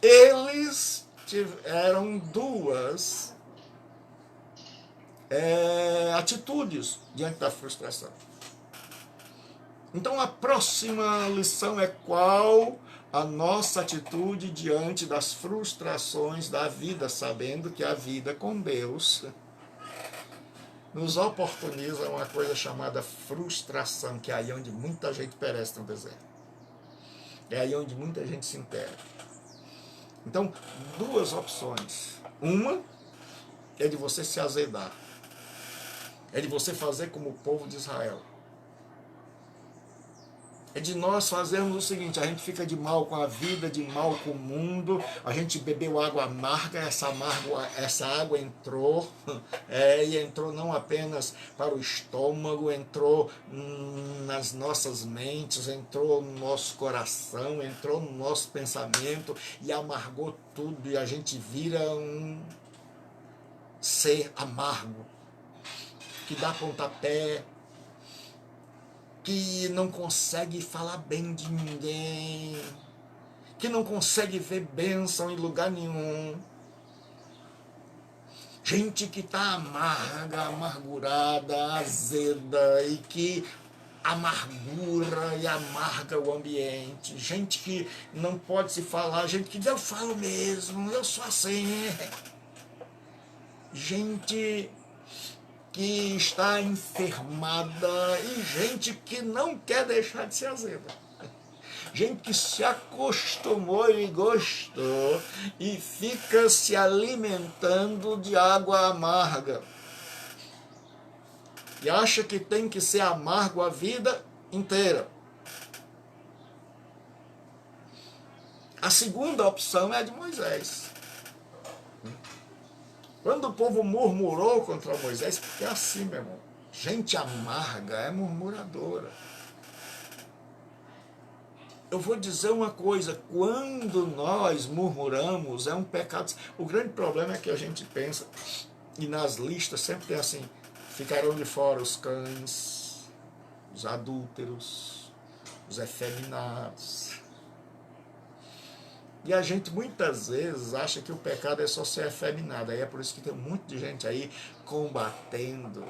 eles tiveram duas atitudes diante da frustração. Então a próxima lição é qual a nossa atitude diante das frustrações da vida, sabendo que a vida com Deus nos oportuniza uma coisa chamada frustração, que é aí onde muita gente perece no deserto. É aí onde muita gente se enterra. Então, duas opções. Uma é de você se azedar. É de você fazer como o povo de Israel. É de nós fazermos o seguinte, a gente fica de mal com a vida, de mal com o mundo, a gente bebeu água amarga, essa água entrou, e entrou não apenas para o estômago, entrou nas nossas mentes, entrou no nosso coração, entrou no nosso pensamento e amargou tudo, e a gente vira um ser amargo, que dá pontapé, que não consegue falar bem de ninguém, que não consegue ver bênção em lugar nenhum. Gente que está amarga, amargurada, azeda e que amargura e amarga o ambiente. Gente que não pode se falar, gente que eu falo mesmo, eu sou assim. Gente que está enfermada e gente que não quer deixar de ser azeda. Gente que se acostumou e gostou e fica se alimentando de água amarga. E acha que tem que ser amargo a vida inteira. A segunda opção é a de Moisés. Quando o povo murmurou contra Moisés, porque é assim, meu irmão, gente amarga é murmuradora. Eu vou dizer uma coisa, quando nós murmuramos, é um pecado. O grande problema é que a gente pensa, e nas listas sempre tem assim, ficarão de fora os cães, os adúlteros, os efeminados. E a gente muitas vezes acha que o pecado é só ser efeminado. Aí é por isso que tem um monte de gente aí combatendo,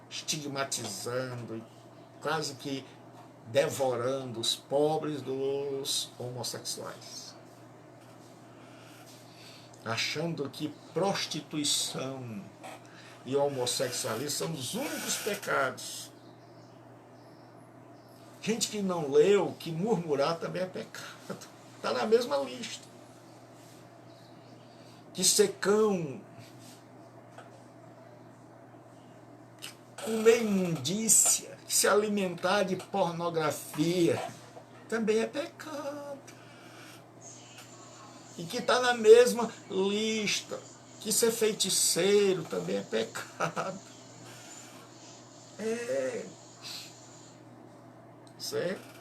estigmatizando, quase que devorando os pobres dos homossexuais. Achando que prostituição e homossexualismo são os únicos pecados. Gente que não leu que murmurar também é pecado. Está na mesma lista. Que ser cão, que comer imundícia, que se alimentar de pornografia, também é pecado. E que está na mesma lista. Que ser feiticeiro também é pecado. Certo?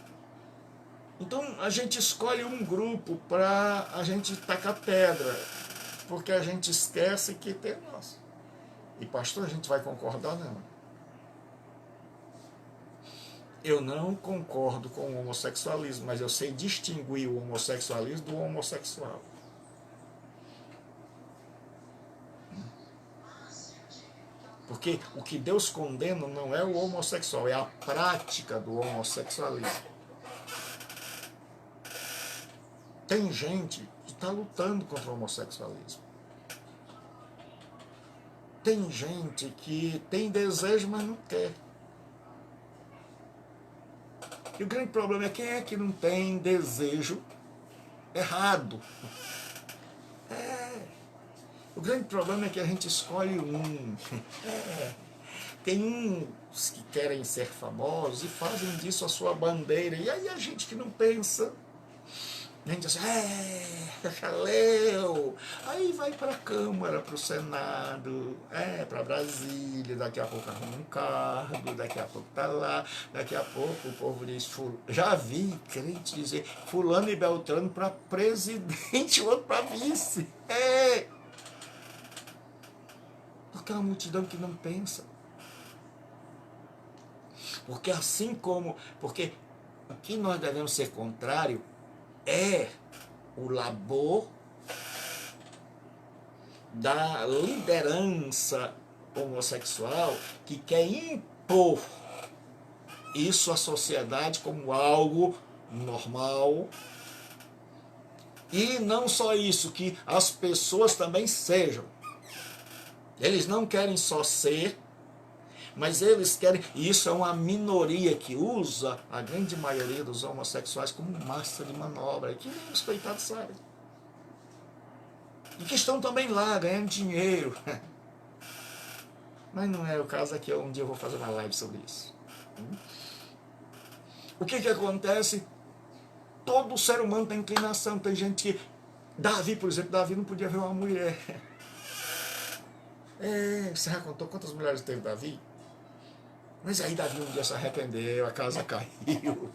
Então a gente escolhe um grupo para a gente tacar pedra, porque a gente esquece que tem nós. E pastor, a gente vai concordar? Não. Eu não concordo com o homossexualismo, mas eu sei distinguir o homossexualismo do homossexual. Porque o que Deus condena não é o homossexual, é a prática do homossexualismo. Tem gente que está lutando contra o homossexualismo. tem gente que tem desejo, mas não quer. E o grande problema é quem é que não tem desejo errado. O grande problema é que a gente escolhe um. Tem uns que querem ser famosos e fazem disso a sua bandeira. E aí a gente que não pensa, a gente diz assim, valeu. Aí vai para a Câmara, para o Senado, para Brasília, daqui a pouco arruma um cargo, daqui a pouco está lá, daqui a pouco o povo diz, já vi crente dizer fulano e beltrano para presidente, o outro para vice. Porque é uma multidão que não pensa. Porque assim como... Porque o que nós devemos ser contrário é o labor da liderança homossexual que quer impor isso à sociedade como algo normal. E não só isso, que as pessoas também sejam. Eles não querem só ser, mas eles querem, e isso é uma minoria que usa a grande maioria dos homossexuais como massa de manobra, que nem os coitados sabem. E que estão também lá ganhando dinheiro. Mas não é o caso aqui, um dia eu vou fazer uma live sobre isso. O que acontece? Todo ser humano tem inclinação, tem gente que... Davi, por exemplo, Davi não podia ver uma mulher. Você já contou quantas mulheres teve Davi? Mas aí Davi um dia se arrependeu, a casa caiu,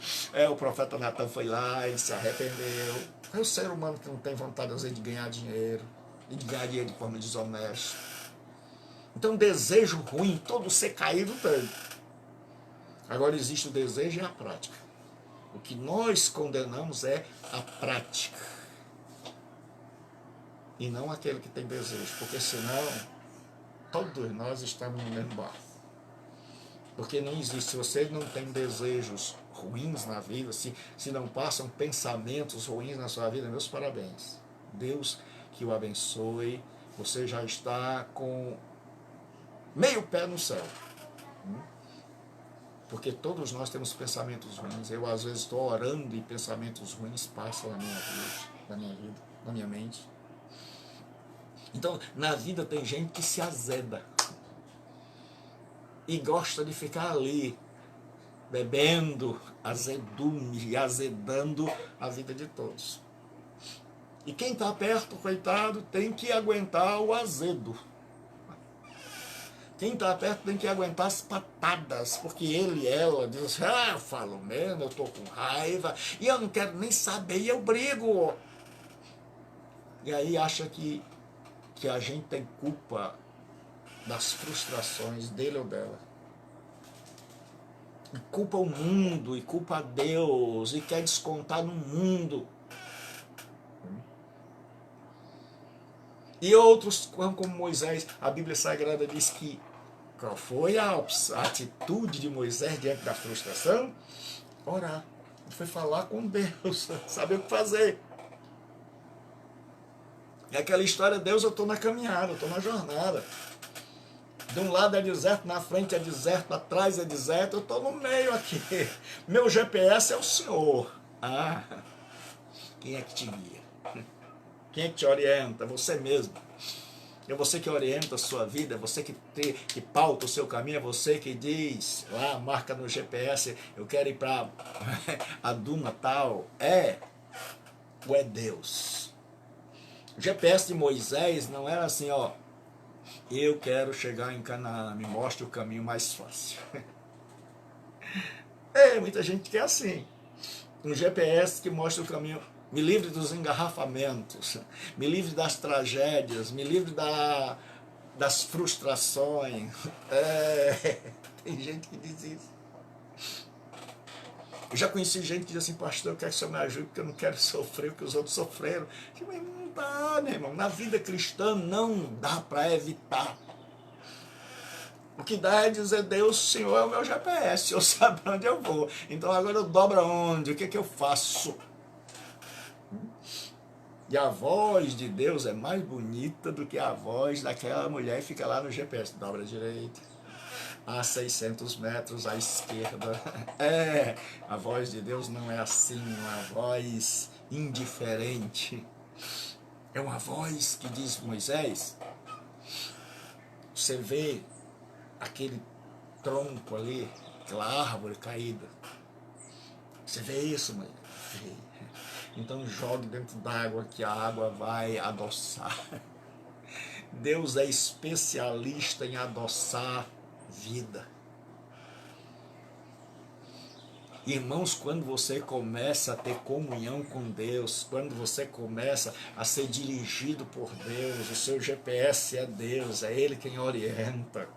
o profeta Natan foi lá e se arrependeu. É o ser humano que não tem vontade, às vezes, de ganhar dinheiro, e de ganhar dinheiro de forma desonesta. Então, desejo ruim, todo ser caído tem. Agora, existe o desejo e a prática. O que nós condenamos é a prática. E não aquele que tem desejo, porque senão, todos nós estamos no mesmo barco. Porque não existe, se você não tem desejos ruins na vida, se não passam pensamentos ruins na sua vida, meus parabéns. Deus que o abençoe, você já está com meio pé no céu. Porque todos nós temos pensamentos ruins. Eu às vezes estou orando e pensamentos ruins passam na minha vida, na minha mente. Então, na vida tem gente que se azeda. E gosta de ficar ali, bebendo azedume e azedando a vida de todos. E quem está perto, coitado, tem que aguentar o azedo. Quem está perto tem que aguentar as patadas, porque ele e ela diz, eu falo mesmo, eu estou com raiva, e eu não quero nem saber, e eu brigo. E aí acha que a gente tem culpa das frustrações dele ou dela. E culpa o mundo, e culpa a Deus, e quer descontar no mundo. E outros, como Moisés, a Bíblia Sagrada diz que qual foi a atitude de Moisés diante da frustração? Orar. Ele foi falar com Deus, saber o que fazer. É aquela história, Deus, eu estou na caminhada, eu estou na jornada. De um lado é deserto, na frente é deserto, atrás é deserto, eu estou no meio aqui. Meu GPS é o Senhor. Quem é que te guia? Quem é que te orienta? Você mesmo. É você que orienta a sua vida, é você que pauta o seu caminho, é você que diz, lá, marca no GPS, eu quero ir para a duna tal. Ou é Deus? O GPS de Moisés não era assim, eu quero chegar em Canaã, me mostre o caminho mais fácil. Muita gente quer assim. Um GPS que mostra o caminho, me livre dos engarrafamentos, me livre das tragédias, me livre das frustrações. Tem gente que diz isso. Eu já conheci gente que diz assim, pastor, eu quero que o senhor me ajude, porque eu não quero sofrer o que os outros sofreram. Mas não dá, meu irmão. Na vida cristã não dá para evitar. O que dá é dizer, Deus, o Senhor é o meu GPS, eu sabe onde eu vou. Então agora eu dobro aonde? O que eu faço? E a voz de Deus é mais bonita do que a voz daquela mulher que fica lá no GPS. Dobra à direita, a 600 metros à esquerda. A voz de Deus não é assim, uma voz indiferente. É uma voz que diz: Moisés, você vê aquele tronco ali, aquela árvore caída? Você vê isso, mãe? Vê. Então jogue dentro d'água que a água vai adoçar. Deus é especialista em adoçar vida. Irmãos, quando você começa a ter comunhão com Deus, quando você começa a ser dirigido por Deus, o seu GPS é Deus, é Ele quem orienta.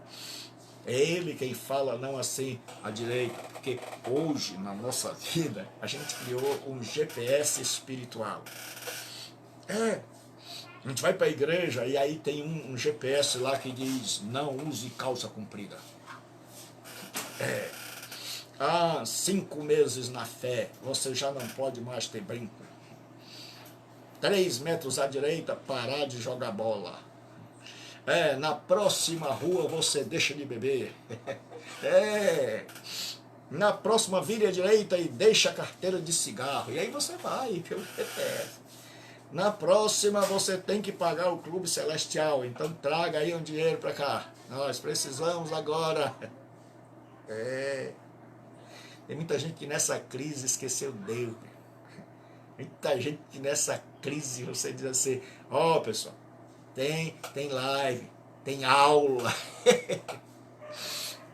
É Ele quem fala, não assim, à direita, porque hoje, na nossa vida, a gente criou um GPS espiritual. A gente vai para a igreja e aí tem um GPS lá que diz: não use calça comprida. 5 meses na fé, você já não pode mais ter brinco. 3 metros à direita, parar de jogar bola. Na próxima rua você deixa de beber. Na próxima vire à direita e deixa a carteira de cigarro. E aí você vai pelo GPS. Na próxima você tem que pagar o clube celestial. Então traga aí um dinheiro para cá. Nós precisamos agora. Tem muita gente que nessa crise esqueceu Deus. Muita gente que nessa crise você diz assim: pessoal, tem live, tem aula.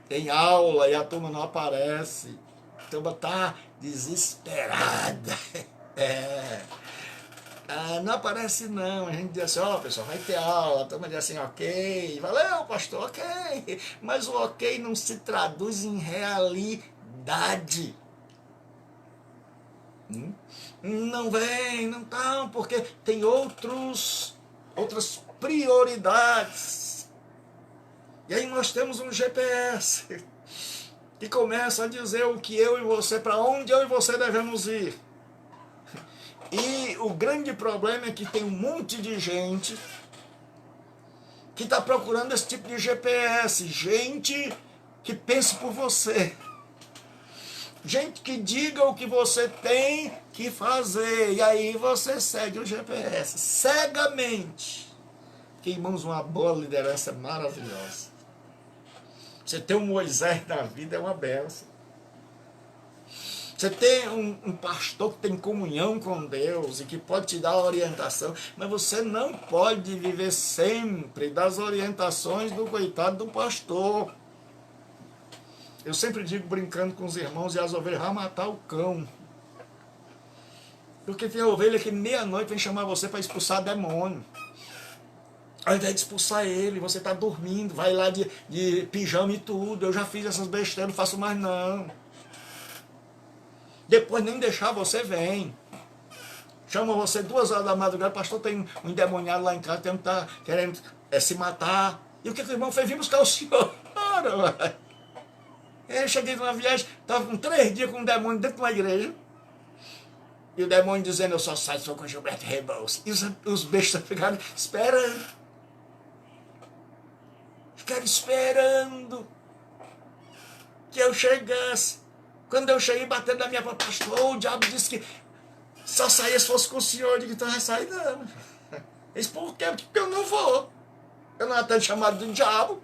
Tem aula e a turma não aparece. A turma está desesperada. Não aparece não. A gente diz assim: pessoal, vai ter aula. A turma diz assim: ok, valeu pastor, ok. Mas o ok não se traduz em realidade. Não vem, não tá, porque tem outras prioridades. E aí nós temos um GPS que começa a dizer o que eu e você, para onde eu e você devemos ir. E o grande problema é que tem um monte de gente que está procurando esse tipo de GPS, gente que pense por você, gente que diga o que você tem que fazer, e aí você segue o GPS cegamente. Que, irmãos, uma boa liderança é maravilhosa. Você ter um Moisés na vida é uma benção. Você tem um pastor que tem comunhão com Deus e que pode te dar orientação, mas você não pode viver sempre das orientações do coitado do pastor. Eu sempre digo, brincando com os irmãos, e as ovelhas vão matar o cão. Porque tem a ovelha que meia-noite vem chamar você para expulsar demônio. Ao invés de expulsar ele, você está dormindo, vai lá de pijama e tudo. Eu já fiz essas besteiras, não faço mais não. Depois nem deixar você vem. Chama você 2 horas da madrugada: pastor, tem um endemoniado lá em casa, tem um que está querendo se matar. E o que o irmão fez? Vim buscar o senhor. Ora, eu cheguei numa viagem, estava com 3 dias com um demônio dentro de uma igreja. E o demônio dizendo: eu só saio se for com Gilberto Rebouças. E os bestas ficaram esperando. Ficaram esperando que eu chegasse. Quando eu cheguei batendo na minha porta: pastor, o diabo disse que só saía se fosse com o senhor. Eu digo: então vai sair não. Ele disse: por quê? Porque eu não vou. Eu não atendo chamado do diabo.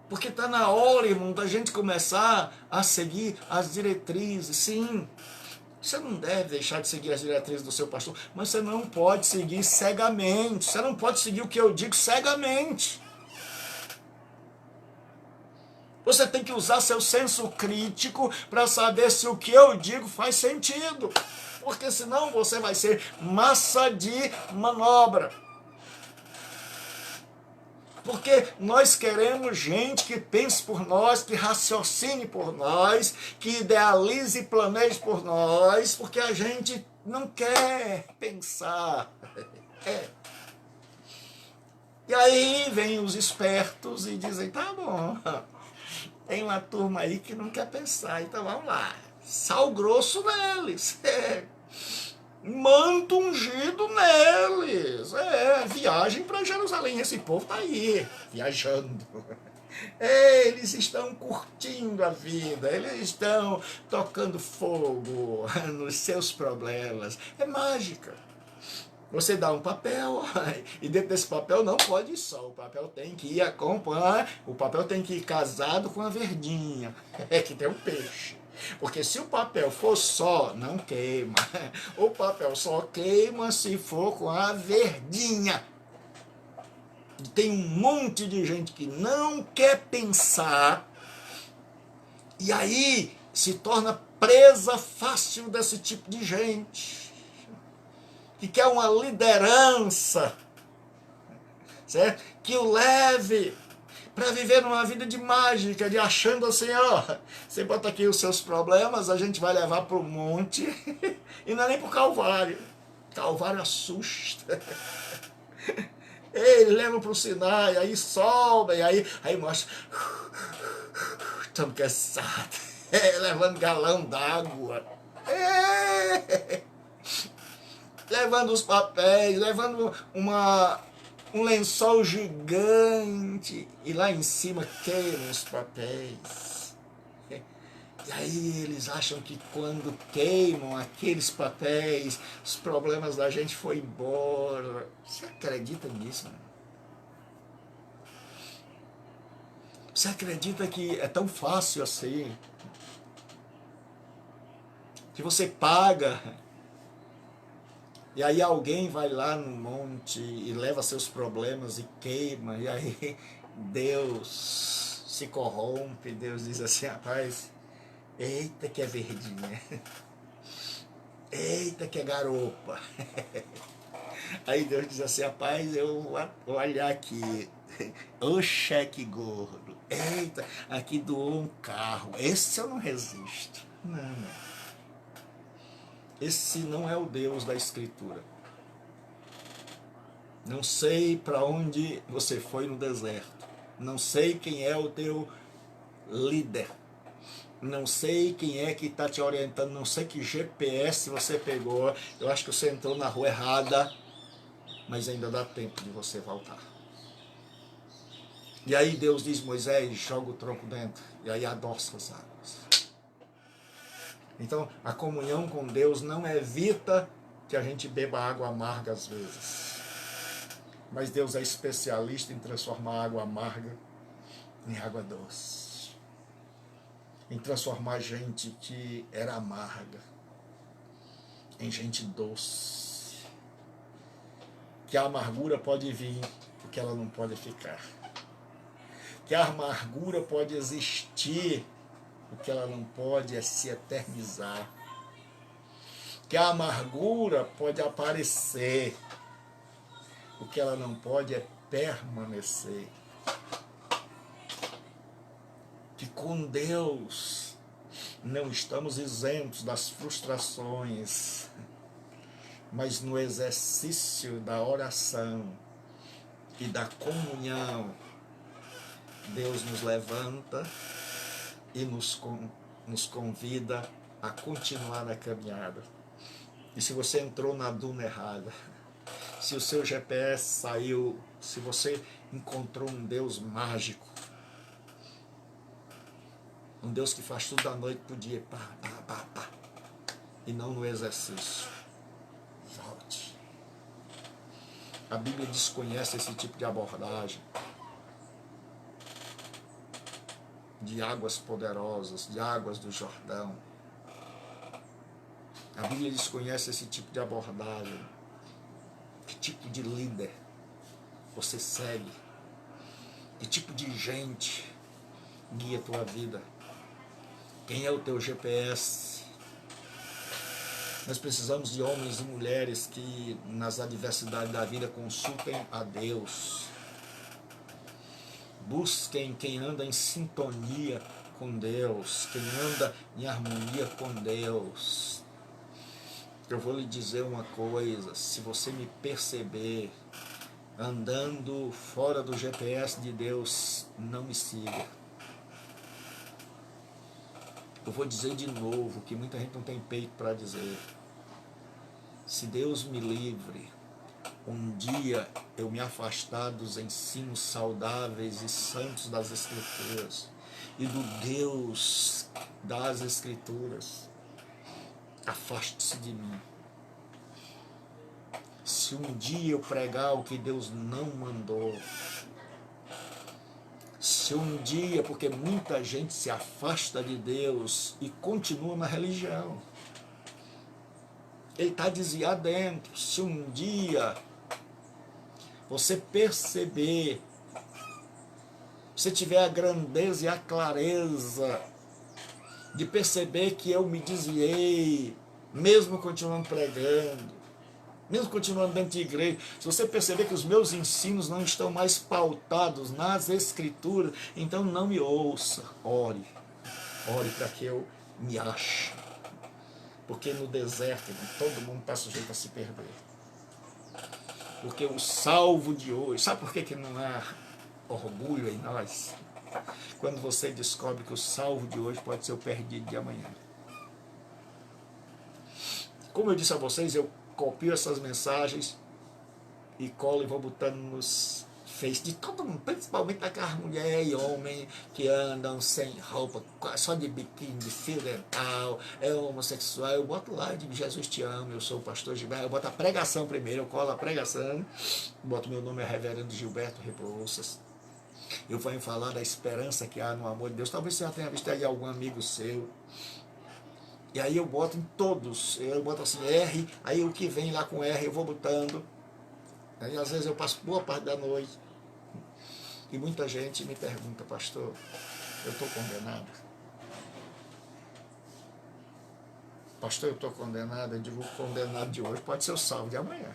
Porque está na hora, irmão, da gente começar a seguir as diretrizes. Sim, você não deve deixar de seguir as diretrizes do seu pastor, mas você não pode seguir cegamente. Você não pode seguir o que eu digo cegamente. Você tem que usar seu senso crítico para saber se o que eu digo faz sentido. Porque senão você vai ser massa de manobra. Porque nós queremos gente que pense por nós, que raciocine por nós, que idealize e planeje por nós, porque a gente não quer pensar. E aí vem os espertos e dizem: tá bom, tem uma turma aí que não quer pensar, então vamos lá, sal grosso neles. manto ungido neles. Viagem para Jerusalém. Esse povo está aí, viajando. Eles estão curtindo a vida, eles estão tocando fogo nos seus problemas. É mágica. Você dá um papel, e dentro desse papel não pode ir só, o papel tem que ir acompanhar, o papel tem que ir casado com a verdinha, que tem um peixe. Porque se o papel for só, não queima. O papel só queima se for com a verdinha. Tem um monte de gente que não quer pensar, e aí se torna presa fácil desse tipo de gente, que quer uma liderança, certo? Que o leve para viver uma vida de mágica, de achando assim, ó, você bota aqui os seus problemas, a gente vai levar para o monte, e não é nem para o Calvário. Calvário assusta. Eles levam para o Sinai, aí sobem, aí mostra, estamos cansados, levando galão d'água, levando os papéis, levando um lençol gigante, e lá em cima queimam os papéis. E aí eles acham que quando queimam aqueles papéis, os problemas da gente foram embora. Você acredita nisso, mano? Você acredita que é tão fácil assim? Que você paga, e aí alguém vai lá no monte e leva seus problemas e queima, e aí Deus se corrompe, Deus diz assim, rapaz, eita que é verdinha, eita que é garopa. Aí Deus diz assim, rapaz, eu vou olhar aqui, ô cheque gordo, eita, aqui doou um carro, esse eu não resisto. Não. Esse não é o Deus da Escritura. Não sei para onde você foi no deserto, não sei quem é o teu líder, não sei quem é que está te orientando, não sei que GPS você pegou, eu acho que você entrou na rua errada, mas ainda dá tempo de você voltar. E aí Deus diz, Moisés, joga o tronco dentro, e aí adoça as águas. Então a comunhão com Deus não evita que a gente beba água amarga às vezes, mas Deus é especialista em transformar água amarga em água doce, em transformar gente que era amarga em gente doce. Que a amargura pode vir, porque ela não pode ficar. Que a amargura pode existir, porque ela não pode se eternizar. Que a amargura pode aparecer, o que ela não pode é permanecer. Que com Deus não estamos isentos das frustrações, mas no exercício da oração e da comunhão, Deus nos levanta e nos convida a continuar a caminhada. E se você entrou na duna errada, se o seu GPS saiu, se você encontrou um Deus mágico, um Deus que faz tudo da noite pro dia, pá, pá, pá, pá, e não no exercício, volte. A Bíblia desconhece esse tipo de abordagem, de águas poderosas, de águas do Jordão. A Bíblia desconhece esse tipo de abordagem. Que tipo de líder você segue? Que tipo de gente guia a tua vida? Quem é o teu GPS? Nós precisamos de homens e mulheres que nas adversidades da vida consultem a Deus. Busquem quem anda em sintonia com Deus, quem anda em harmonia com Deus. Eu vou lhe dizer uma coisa, se você me perceber andando fora do GPS de Deus, não me siga. Eu vou dizer de novo, que muita gente não tem peito para dizer. Se Deus me livre, um dia eu me afastar dos ensinos saudáveis e santos das Escrituras e do Deus das Escrituras, afaste-se de mim. Se um dia eu pregar o que Deus não mandou, se um dia, porque muita gente se afasta de Deus e continua na religião, ele está desviado dentro. Se um dia você perceber, você tiver a grandeza e a clareza de perceber que eu me desviei, mesmo continuando pregando, mesmo continuando dentro de igreja, se você perceber que os meus ensinos não estão mais pautados nas Escrituras, então não me ouça, ore para que eu me ache, porque no deserto todo mundo está sujeito a se perder. Porque o salvo de hoje, sabe por que não há orgulho em nós? Quando você descobre que o salvo de hoje pode ser o perdido de amanhã. Como eu disse a vocês, eu copio essas mensagens e colo e vou botando nos Face de todo mundo, principalmente daquelas mulheres e homens que andam sem roupa, só de biquíni, de fio dental, é homossexual. Eu boto lá, eu digo, Jesus te ama, eu sou o pastor Gilberto, eu boto a pregação primeiro, eu colo a pregação, boto meu nome é Reverendo Gilberto Rebouças. Eu venho falar da esperança que há no amor de Deus. Talvez você já tenha visto aí algum amigo seu. E aí eu boto em todos, eu boto assim R, aí o que vem lá com R eu vou botando. Aí às vezes eu passo boa parte da noite e muita gente me pergunta, pastor, eu estou condenado? Pastor, eu estou condenado? Eu digo, o condenado de hoje pode ser o salvo de amanhã.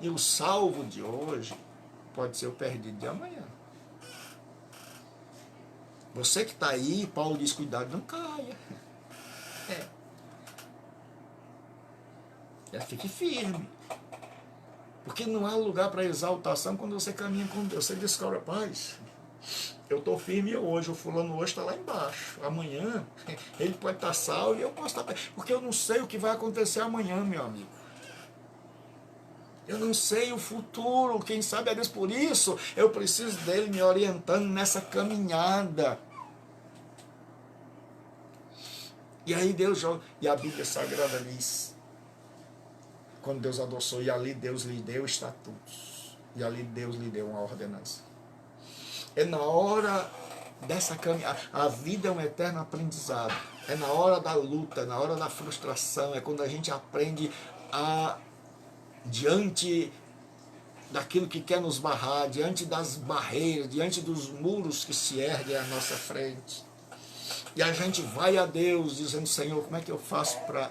E o salvo de hoje pode ser o perdido de amanhã. Você que está aí, Paulo diz, cuidado, não caia. Fique firme. Porque não há lugar para exaltação quando você caminha com Deus. Você descobre, paz, eu estou firme hoje, o fulano hoje está lá embaixo. Amanhã ele pode estar salvo e eu posso estar... Porque eu não sei o que vai acontecer amanhã, meu amigo. Eu não sei o futuro, quem sabe é Deus. Por isso eu preciso dele me orientando nessa caminhada. E aí Deus joga, e a Bíblia Sagrada diz, quando Deus adoçou, e ali Deus lhe deu estatutos, e ali Deus lhe deu uma ordenança. É na hora dessa caminhada, a vida é um eterno aprendizado, é na hora da luta, é na hora da frustração, é quando a gente aprende a, diante daquilo que quer nos barrar, diante das barreiras, diante dos muros que se erguem à nossa frente, e a gente vai a Deus dizendo, Senhor, como é que eu faço para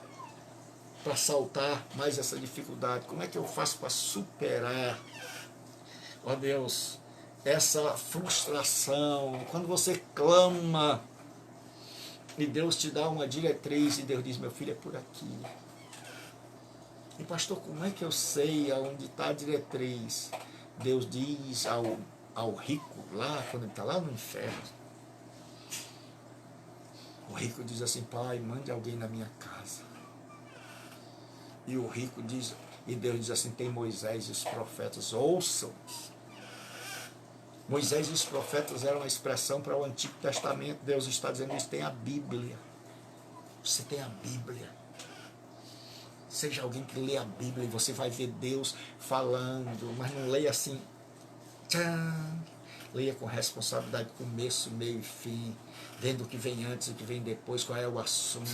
saltar mais essa dificuldade? Como é que eu faço para superar, ó Deus, essa frustração? Quando você clama e Deus te dá uma diretriz e Deus diz, meu filho, é por aqui. E pastor, como é que eu sei aonde está a diretriz? Deus diz ao rico lá, quando ele está lá no inferno, o rico diz assim, pai, mande alguém na minha casa. E o rico diz, e Deus diz assim, tem Moisés e os profetas, ouçam. Moisés e os profetas eram uma expressão para o Antigo Testamento. Deus está dizendo isso, tem a Bíblia. Você tem a Bíblia. Seja alguém que lê a Bíblia e você vai ver Deus falando, mas não leia assim, tchan. Leia com responsabilidade, começo, meio e fim, vendo o que vem antes e o que vem depois, qual é o assunto,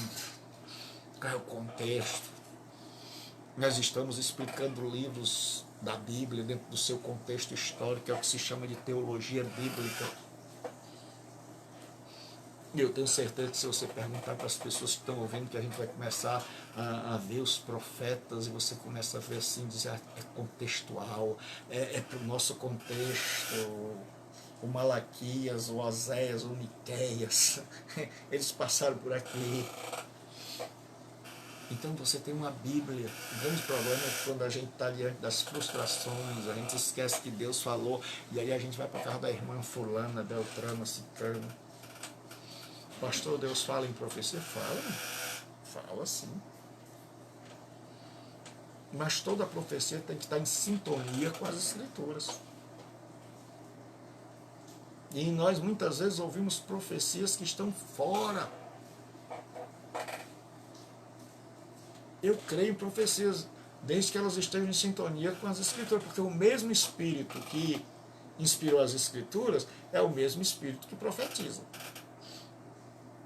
qual é o contexto. Nós estamos explicando livros da Bíblia dentro do seu contexto histórico, é o que se chama de teologia bíblica. E eu tenho certeza que se você perguntar para as pessoas que estão ouvindo, que a gente vai começar a ver os profetas, e você começa a ver assim, dizer, é contextual, é para o nosso contexto. O Malaquias, o Oséias, o Miqueias, eles passaram por aqui. Então você tem uma Bíblia. O grande problema é que quando a gente está diante das frustrações, a gente esquece que Deus falou, e aí a gente vai para a casa da irmã fulana, beltrana, ciclana. Pastor, Deus fala em profecia? Fala. Fala sim. Mas toda profecia tem que estar em sintonia com as Escrituras. E nós muitas vezes ouvimos profecias que estão fora. Eu creio em profecias, desde que elas estejam em sintonia com as Escrituras, porque o mesmo Espírito que inspirou as Escrituras é o mesmo Espírito que profetiza.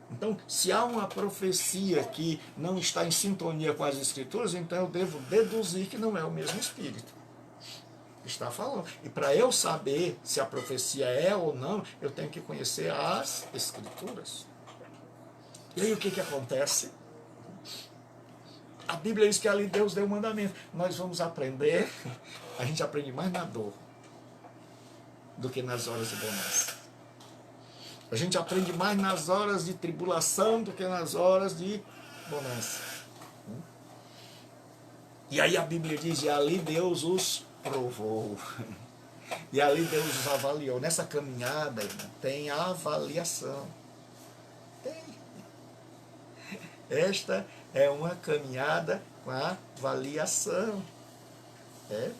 Então, se há uma profecia que não está em sintonia com as Escrituras, então eu devo deduzir que não é o mesmo Espírito que está falando. E para eu saber se a profecia é ou não, eu tenho que conhecer as Escrituras. E aí o que acontece? A Bíblia diz que ali Deus deu um mandamento. Nós vamos aprender, a gente aprende mais na dor do que nas horas de bonança. A gente aprende mais nas horas de tribulação do que nas horas de bonança. E aí a Bíblia diz, e ali Deus os provou. E ali Deus os avaliou. Nessa caminhada, irmão, tem avaliação. Tem. Esta é uma caminhada com avaliação. É.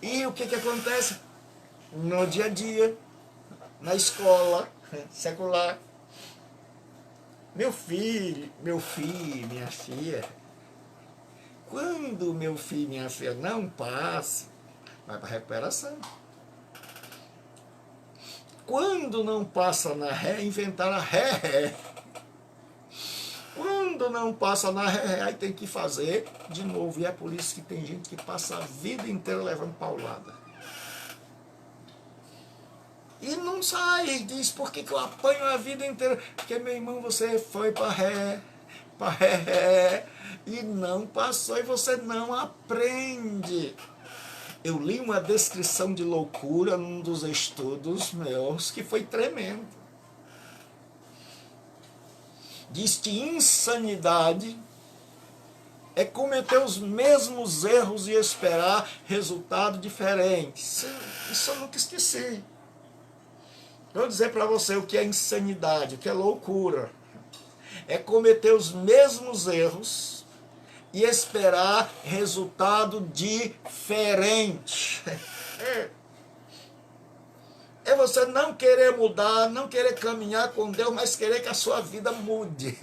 E o que acontece? No dia a dia, na escola secular, meu filho, minha filha, quando meu filho, minha filha não passa, vai para a recuperação. Quando não passa na ré, inventaram a ré. Quando não passa na ré, aí tem que fazer de novo. E é por isso que tem gente que passa a vida inteira levando paulada. E não sai, diz, por que eu apanho a vida inteira? Porque, meu irmão, você foi para ré, e não passou, e você não aprende. Eu li uma descrição de loucura num dos estudos meus, que foi tremendo. Diz que insanidade é cometer os mesmos erros e esperar resultado diferente. Isso eu nunca esqueci. Eu vou dizer para você o que é insanidade, o que é loucura. É cometer os mesmos erros e esperar resultado diferente. É você não querer mudar, não querer caminhar com Deus, mas querer que a sua vida mude.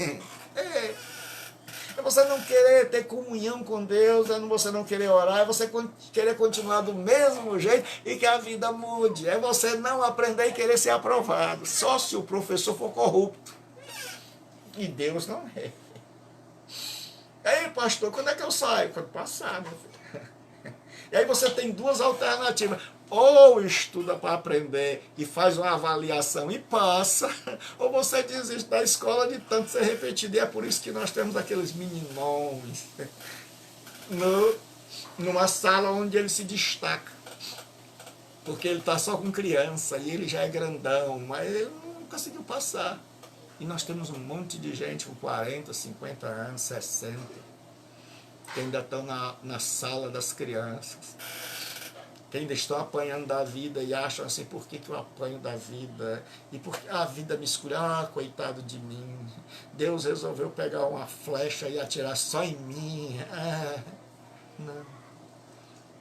É você não querer ter comunhão com Deus, é você não querer orar, é você querer continuar do mesmo jeito e que a vida mude. É você não aprender e querer ser aprovado. Só se o professor for corrupto. E Deus não é. E aí, pastor, quando é que eu saio? Quando passar, meu filho. E aí você tem duas alternativas. Ou estuda para aprender e faz uma avaliação e passa, ou você desiste da escola de tanto ser repetido. E é por isso que nós temos aqueles meninões numa sala onde ele se destaca. Porque ele está só com criança e ele já é grandão, mas ele não conseguiu passar. E nós temos um monte de gente com 40, 50 anos, 60, que ainda estão na sala das crianças. Que ainda estão apanhando da vida e acham assim, por que eu apanho da vida? E porque a vida me escolheu, coitado de mim. Deus resolveu pegar uma flecha e atirar só em mim. Não.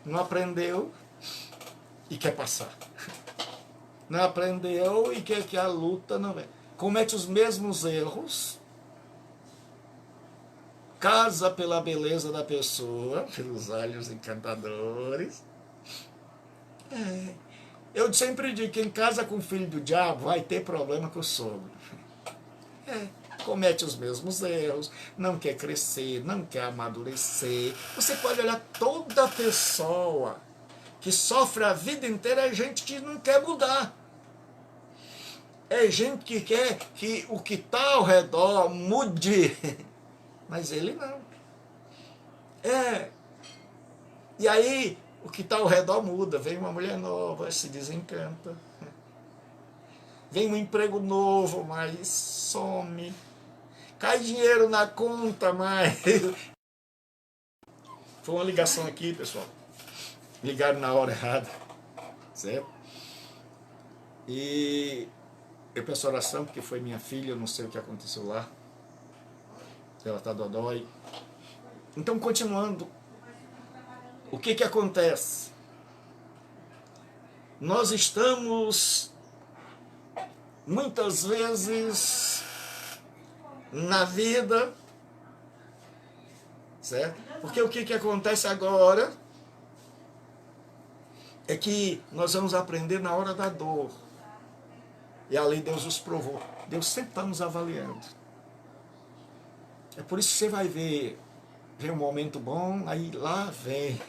Não aprendeu e quer passar. Não aprendeu e quer que a luta não vem. Comete os mesmos erros. Casa pela beleza da pessoa, pelos olhos encantadores. Eu sempre digo que quem casa com o filho do diabo vai ter problema com o sogro. Comete os mesmos erros, não quer crescer, não quer amadurecer. Você pode olhar toda pessoa que sofre a vida inteira, é gente que não quer mudar. É gente que quer que o que está ao redor mude. Mas ele não. E aí, o que está ao redor muda. Vem uma mulher nova, se desencanta. Vem um emprego novo, mas some. Cai dinheiro na conta, mas... Foi uma ligação aqui, pessoal. Ligaram na hora errada. Certo? E eu peço oração, porque foi minha filha, eu não sei o que aconteceu lá. Ela está dodói. Então, continuando, o que acontece? Nós estamos, muitas vezes, na vida, certo? Porque o que acontece agora é que nós vamos aprender na hora da dor. E ali Deus nos provou. Deus sempre está nos avaliando. É por isso que você vai ver um momento bom, aí lá vem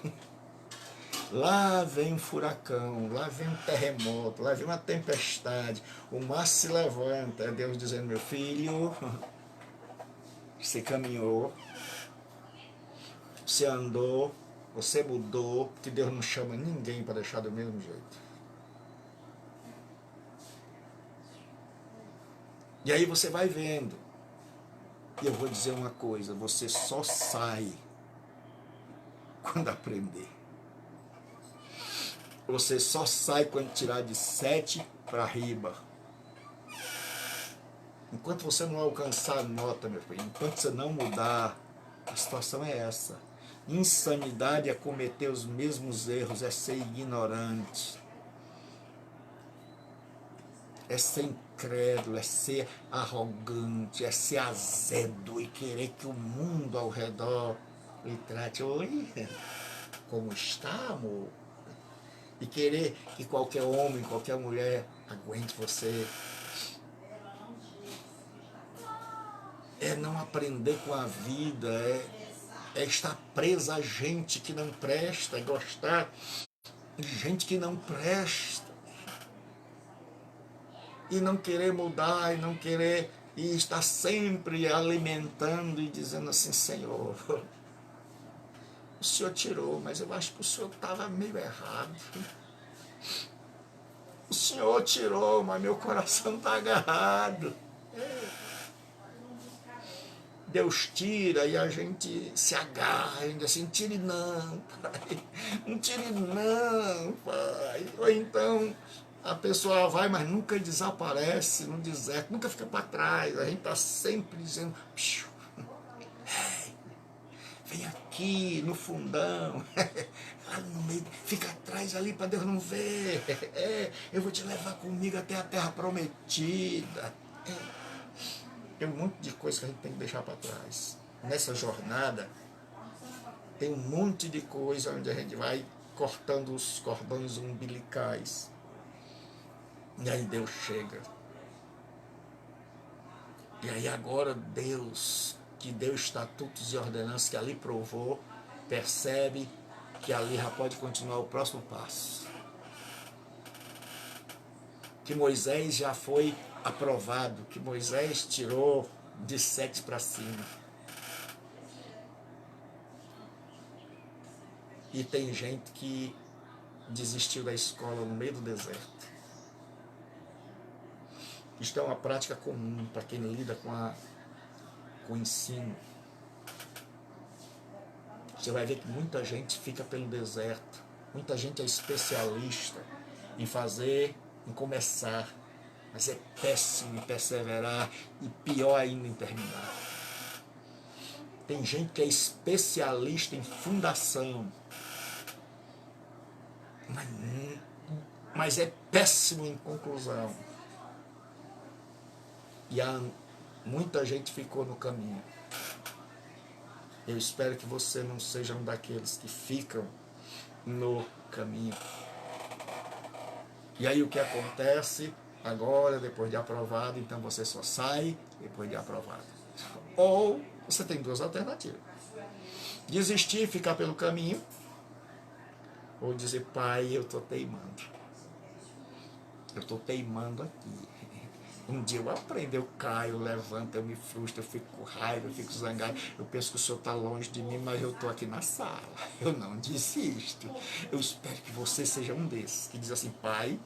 um furacão, lá vem um terremoto, lá vem uma tempestade, o mar se levanta, é Deus dizendo, meu filho, você caminhou, você andou, você mudou, porque Deus não chama ninguém para deixar do mesmo jeito. E aí você vai vendo. E eu vou dizer uma coisa, você só sai quando aprender. Você só sai quando tirar de 7 para riba. Enquanto você não alcançar a nota, meu filho, enquanto você não mudar, a situação é essa. Insanidade é cometer os mesmos erros, é ser ignorante, é ser incrédulo, é ser arrogante, é ser azedo e querer que o mundo ao redor lhe trate, oi, como está, amor? E querer que qualquer homem, qualquer mulher aguente você. É não aprender com a vida, é estar presa a gente que não presta, é gostar de gente que não presta. E não querer mudar, e não querer, e estar sempre alimentando e dizendo assim, Senhor, o Senhor tirou, mas eu acho que o Senhor estava meio errado. O Senhor tirou, mas meu coração está agarrado. Deus tira e a gente se agarra, ainda assim, tire não, pai, não tire não, pai. Ou então a pessoa vai, mas nunca desaparece no deserto, nunca fica para trás, a gente está sempre dizendo, vem aqui no fundão, lá no meio, fica atrás ali para Deus não ver, eu vou te levar comigo até a terra prometida. Tem um monte de coisa que a gente tem que deixar para trás. Nessa jornada, tem um monte de coisa onde a gente vai cortando os cordões umbilicais. E aí Deus chega. E aí agora Deus, que deu estatutos e ordenanças, que ali provou, percebe que ali já pode continuar o próximo passo. Que Moisés já foi aprovado, que Moisés tirou de 7 para cima. E tem gente que desistiu da escola no meio do deserto. Isto é uma prática comum para quem lida com o ensino. Você vai ver que muita gente fica pelo deserto. Muita gente é especialista em fazer, em começar. Mas é péssimo em perseverar e pior ainda em terminar. Tem gente que é especialista em fundação, mas é péssimo em conclusão. E muita gente ficou no caminho. Eu espero que você não seja um daqueles que ficam no caminho. E aí o que acontece? Agora, depois de aprovado, então você só sai depois de aprovado. Ou você tem 2 alternativas. Desistir, ficar pelo caminho, ou dizer, pai, eu estou teimando. Eu estou teimando aqui. Um dia eu aprendo, eu caio, eu levanto, eu me frustro, eu fico com raiva, eu fico zangado. Eu penso que o Senhor está longe de mim, mas eu estou aqui na sala. Eu não desisto. Eu espero que você seja um desses, que diz assim, pai,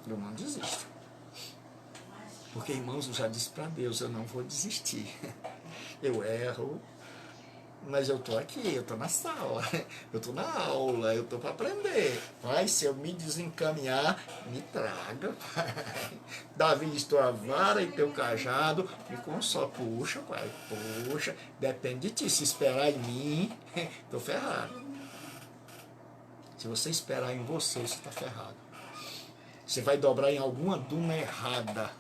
eu não desisto. Porque, irmãos, eu já disse para Deus, eu não vou desistir. Eu erro, Mas eu estou aqui, eu estou na sala, eu estou na aula, eu estou para aprender. Pai, se eu me desencaminhar, me traga, pai. Davi, estou a vara e teu cajado, me consola. Puxa, pai, puxa, depende de ti. Se esperar em mim, estou ferrado. Se você esperar em você, você está ferrado. Você vai dobrar em alguma duna errada.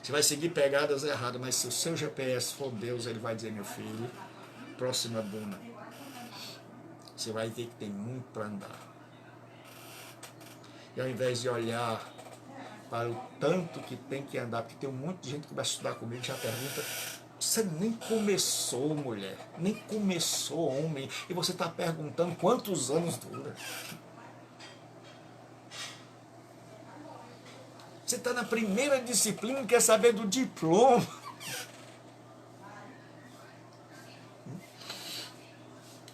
Você vai seguir pegadas erradas, mas se o seu GPS for Deus, ele vai dizer, meu filho, próxima duna. Você vai ver que tem muito para andar. E ao invés de olhar para o tanto que tem que andar, porque tem um monte de gente que vai estudar comigo e já pergunta, você nem começou, mulher, nem começou, homem, e você está perguntando quantos anos dura. Você está na primeira disciplina e quer saber do diploma.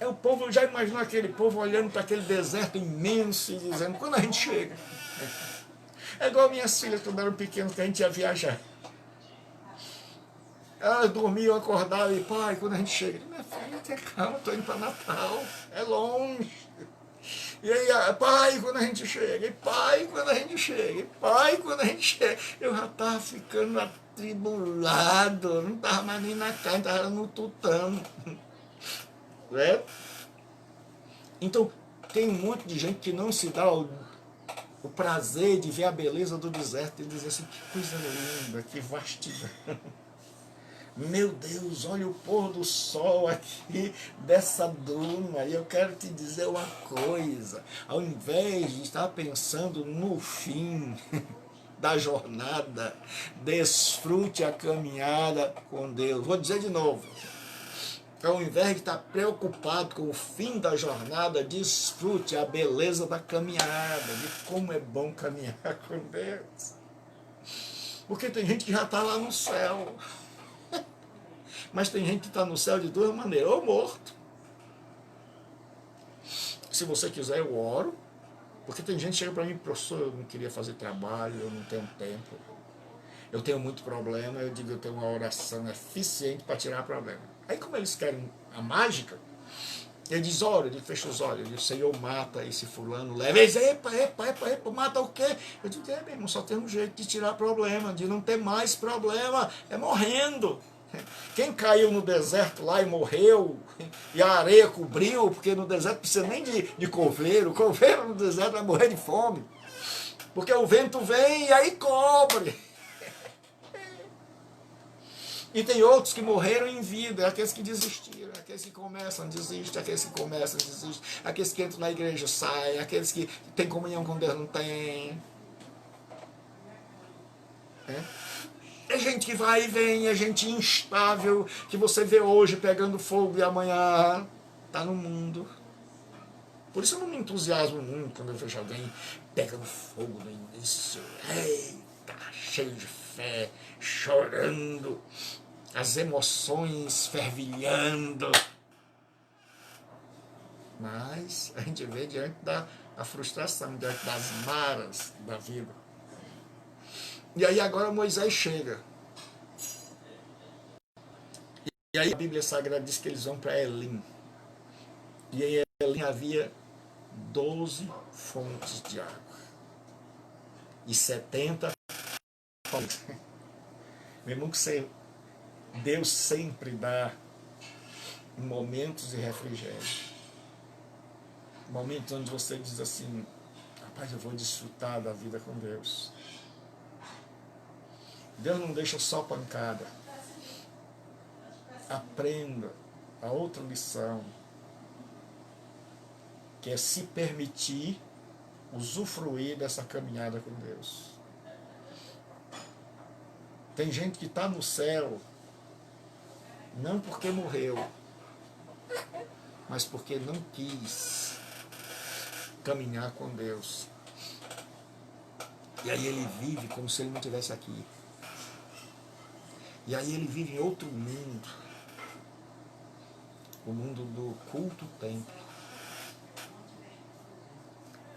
O povo já imaginou aquele povo olhando para aquele deserto imenso e dizendo, quando a gente chega? É igual minhas filhas quando eram pequenas, que a gente ia viajar. Elas dormiam, acordavam e, pai, quando a gente chega? Minha filha, tenha calma, estou indo para Natal, é longe. E aí, pai, quando a gente chega? E pai, quando a gente chega? E pai, quando a gente chega? Eu já estava ficando atribulado, não estava mais nem na casa, estava no tutano. Certo? Então, tem um monte de gente que não se dá o prazer de ver a beleza do deserto e dizer assim, que coisa linda, que vastidão. Meu Deus, olha o pôr do sol aqui dessa duna. E eu quero te dizer uma coisa, ao invés de estar pensando no fim da jornada, desfrute a caminhada com Deus. Vou dizer de novo. Ao invés de estar preocupado com o fim da jornada, desfrute a beleza da caminhada, de como é bom caminhar com Deus. Porque tem gente que já está lá no céu. Mas tem gente que está no céu de duas maneiras, ou morto. Se você quiser, eu oro. Porque tem gente que chega para mim, professor, eu não queria fazer trabalho, eu não tenho tempo. Eu tenho muito problema, eu digo, eu tenho uma oração eficiente para tirar problema. Aí como eles querem a mágica, ele diz, olha, ele fecha os olhos, ele diz, o Senhor mata esse fulano, leva, ele diz, epa, mata o quê? Eu digo, meu irmão, só tem um jeito de tirar problema, de não ter mais problema, é morrendo. Quem caiu no deserto lá e morreu, e a areia cobriu, porque no deserto não precisa nem de coveiro, o coveiro no deserto vai morrer de fome, porque o vento vem e aí cobre. E tem outros que morreram em vida, aqueles que desistiram, aqueles que começam, desistem, aqueles que começam, desistem, aqueles que entram na igreja, saem, aqueles que têm comunhão com Deus, não têm. É gente que vai e vem, é gente instável, que você vê hoje pegando fogo e amanhã está no mundo. Por isso eu não me entusiasmo muito quando eu vejo alguém pegando fogo no início, eita, cheio de fé, chorando, as emoções fervilhando. Mas a gente vê diante da frustração, diante das maras da vida. E aí agora Moisés chega. E aí a Bíblia Sagrada diz que eles vão para Elim. E em Elim havia 12 fontes de água. E 70 fontes. Meu irmão, que Deus sempre dá momentos de refrigério. Momentos onde você diz assim, rapaz, eu vou desfrutar da vida com Deus. Deus não deixa só pancada. Aprenda a outra lição, que é se permitir usufruir dessa caminhada com Deus. Tem gente que está no céu, não porque morreu, mas porque não quis caminhar com Deus. E aí ele vive como se ele não estivesse aqui. E aí ele vive em outro mundo, o mundo do culto templo.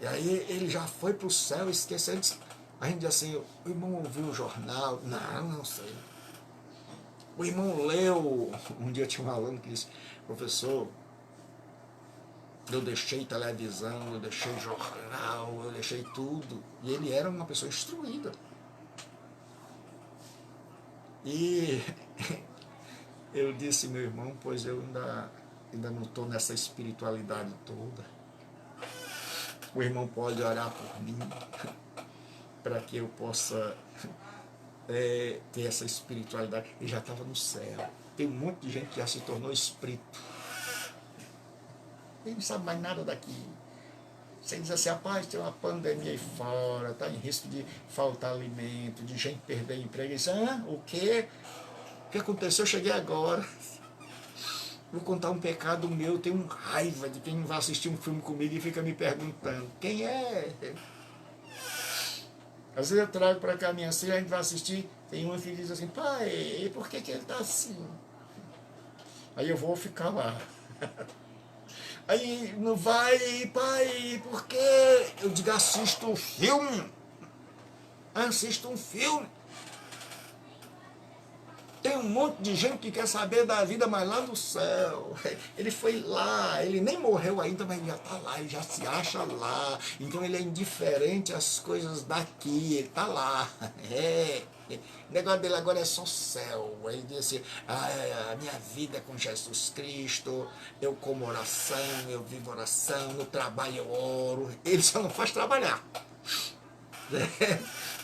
E aí ele já foi para o céu, esquecendo. A gente diz assim, o irmão ouviu o jornal? Não sei. O irmão leu, um dia tinha um aluno que disse, professor, eu deixei televisão, eu deixei jornal, eu deixei tudo. E ele era uma pessoa instruída. E eu disse, meu irmão, pois eu ainda não estou nessa espiritualidade toda. O irmão pode orar por mim, para que eu possa ter essa espiritualidade. Ele já estava no céu. Tem um monte de gente que já se tornou espírito. Ele não sabe mais nada daqui. Você diz assim, rapaz, tem uma pandemia aí fora, está em risco de faltar alimento, de gente perder emprego. Ele diz, o quê? O que aconteceu? Eu cheguei agora. Vou contar um pecado meu, eu tenho raiva de quem vai assistir um filme comigo e fica me perguntando, quem é? Às vezes eu trago para cá minha filha, a gente vai assistir, tem uma que diz assim, pai, por que ele está assim? Aí eu vou ficar lá. Aí não vai, pai, por quê? Eu digo, assisto um filme. Assisto um filme. Tem um monte de gente que quer saber da vida, mas lá no céu. Ele foi lá, ele nem morreu ainda, mas já está lá, ele já se acha lá. Então ele é indiferente às coisas daqui, ele está lá. O negócio dele agora é só céu. Ele diz assim, a minha vida é com Jesus Cristo, eu como oração, eu vivo oração, no trabalho eu oro. Ele só não faz trabalhar.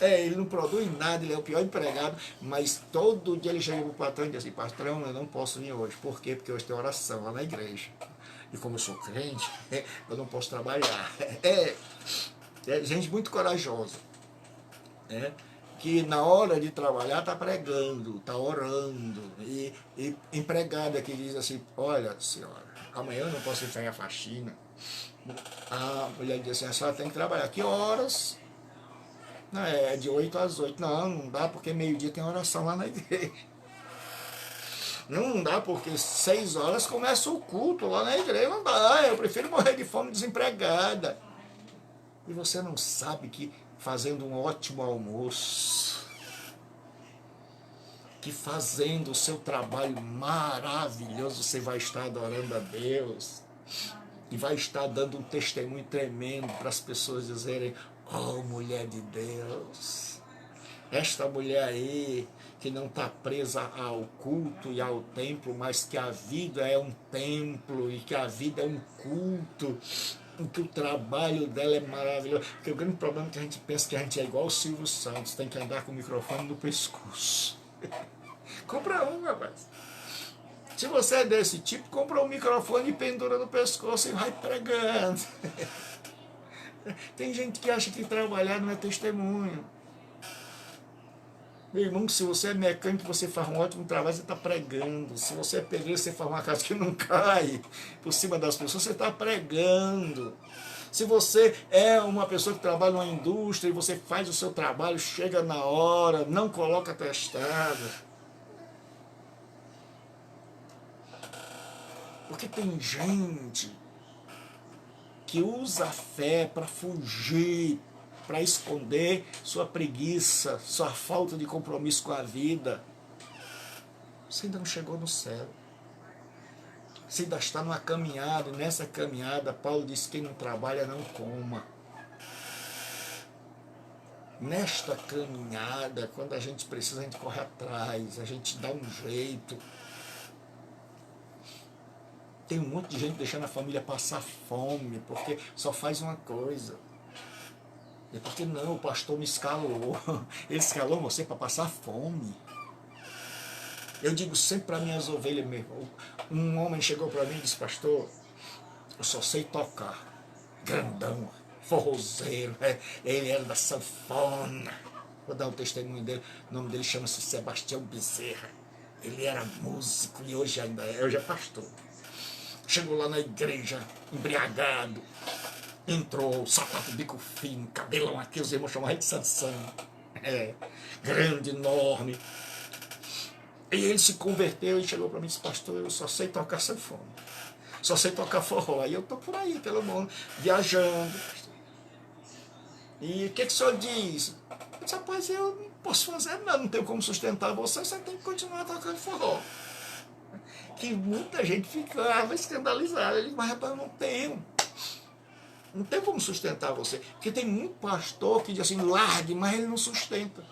Ele não produz nada, ele é o pior empregado, mas todo dia ele chega para o patrão e diz assim, patrão, eu não posso vir hoje. Por quê? Porque hoje tem oração lá na igreja. E como eu sou crente, eu não posso trabalhar. É gente muito corajosa, que na hora de trabalhar está pregando, está orando. E empregada que diz assim, olha senhora, amanhã eu não posso ir a faxina. A mulher diz assim, a senhora tem que trabalhar. Que horas? Não, é de 8 às 8. Não dá porque meio-dia tem oração lá na igreja. Não dá porque 6 horas começa o culto lá na igreja. Não dá, eu prefiro morrer de fome desempregada. E você não sabe que fazendo um ótimo almoço, que fazendo o seu trabalho maravilhoso, você vai estar adorando a Deus. E vai estar dando um testemunho tremendo para as pessoas dizerem, oh, mulher de Deus, esta mulher aí que não está presa ao culto e ao templo, mas que a vida é um templo e que a vida é um culto, e que o trabalho dela é maravilhoso. Porque o grande problema é que a gente pensa que a gente é igual o Silvio Santos, tem que andar com o microfone no pescoço. Compra um, rapaz. Se você é desse tipo, compra um microfone e pendura no pescoço e vai pregando. Tem gente que acha que trabalhar não é testemunho. Meu irmão, se você é mecânico, você faz um ótimo trabalho, você está pregando. Se você é pedreiro, você faz uma casa que não cai por cima das pessoas, você está pregando. Se você é uma pessoa que trabalha numa indústria e você faz o seu trabalho, chega na hora, não coloca atestado. Porque tem gente que usa a fé para fugir, para esconder sua preguiça, sua falta de compromisso com a vida. Você ainda não chegou no céu. Você ainda está numa caminhada, e nessa caminhada, Paulo diz que quem não trabalha não coma. Nesta caminhada, quando a gente precisa, a gente corre atrás, a gente dá um jeito. Tem um monte de gente deixando a família passar fome, porque só faz uma coisa. E porque não, o pastor me escalou. Ele escalou você para passar fome. Eu digo sempre para minhas ovelhas mesmo. Um homem chegou para mim e disse, pastor, eu só sei tocar. Grandão, forrozeiro. Ele era da sanfona. Vou dar o testemunho dele. O nome dele chama-se Sebastião Bezerra. Ele era músico e hoje ainda é. Hoje é pastor. Chegou lá na igreja, embriagado, entrou, sapato bico fino, cabelão aqui, os irmãos chamavam de Sansão, grande, enorme. E ele se converteu e chegou para mim e disse, pastor, eu só sei tocar sanfona, só sei tocar forró. Aí eu estou por aí, pelo mundo, viajando. E o que o senhor diz? Eu disse, rapaz, eu não posso fazer nada, não tenho como sustentar você, você tem que continuar tocando forró. Que muita gente ficava escandalizada. Ele disse, mas rapaz, eu não tenho. Não tem como sustentar você. Porque tem muito pastor que diz assim, largue, mas ele não sustenta.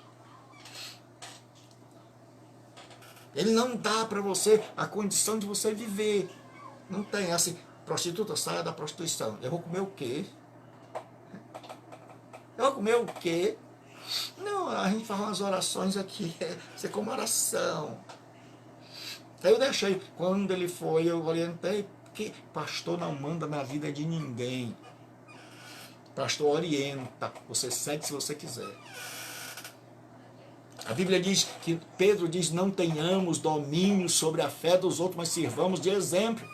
Ele não dá para você a condição de você viver. Não tem assim, prostituta, saia da prostituição. Eu vou comer o quê? Eu vou comer o quê? Não, a gente faz umas orações aqui, você como oração. Aí eu deixei, quando ele foi, eu orientei, que pastor não manda na vida de ninguém. Pastor orienta, você segue se você quiser. A Bíblia diz que Pedro diz, não tenhamos domínio sobre a fé dos outros, mas sirvamos de exemplo.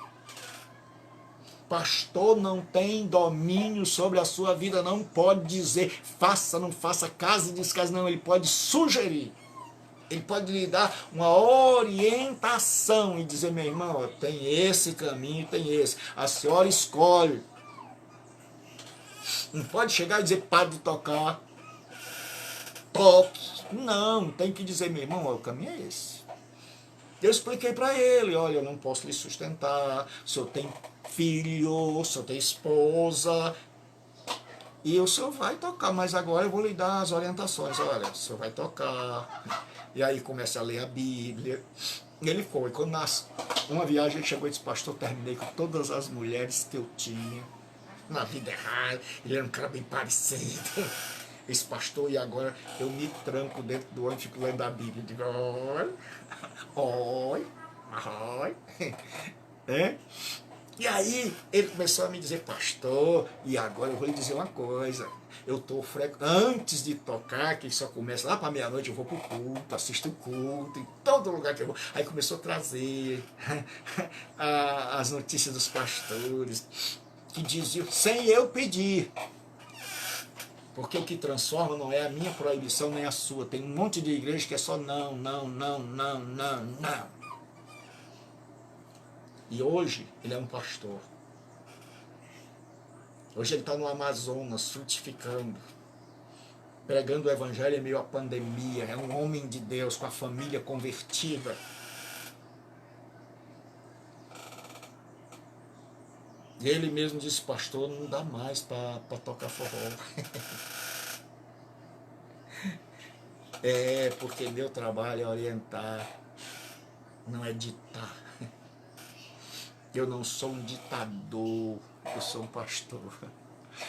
Pastor não tem domínio sobre a sua vida, não pode dizer, faça, não faça, case, descase, não, ele pode sugerir. Ele pode lhe dar uma orientação e dizer, meu irmão, tem esse caminho, tem esse. A senhora escolhe. Não pode chegar e dizer, pare de tocar, toque. Não, tem que dizer, meu irmão, o caminho é esse. Eu expliquei para ele, olha, eu não posso lhe sustentar, o senhor tem filho, o senhor tem esposa, e o senhor vai tocar, mas agora eu vou lhe dar as orientações, olha, o senhor vai tocar, e aí começa a ler a Bíblia. Ele foi, quando uma viagem ele chegou e disse, pastor, terminei com todas as mulheres que eu tinha na vida errada, ele era um cara bem parecido. Esse pastor, e agora eu me tranco dentro do ônibus e fico lendo a Bíblia. Digo, oi. É? E aí ele começou a me dizer, pastor, e agora eu vou lhe dizer uma coisa. Eu estou antes de tocar, que só começa lá para meia-noite, eu vou para o culto, assisto o culto, em todo lugar que eu vou. Aí começou a trazer as notícias dos pastores, que diziam, sem eu pedir. Porque o que transforma não é a minha proibição nem a sua. Tem um monte de igreja que é só não. E hoje ele é um pastor. Hoje ele está no Amazonas, frutificando, pregando o evangelho em meio à pandemia. É um homem de Deus, com a família convertida. E ele mesmo disse, pastor, não dá mais para tocar forró. É, porque meu trabalho é orientar, não é ditar. Eu não sou um ditador, eu sou um pastor.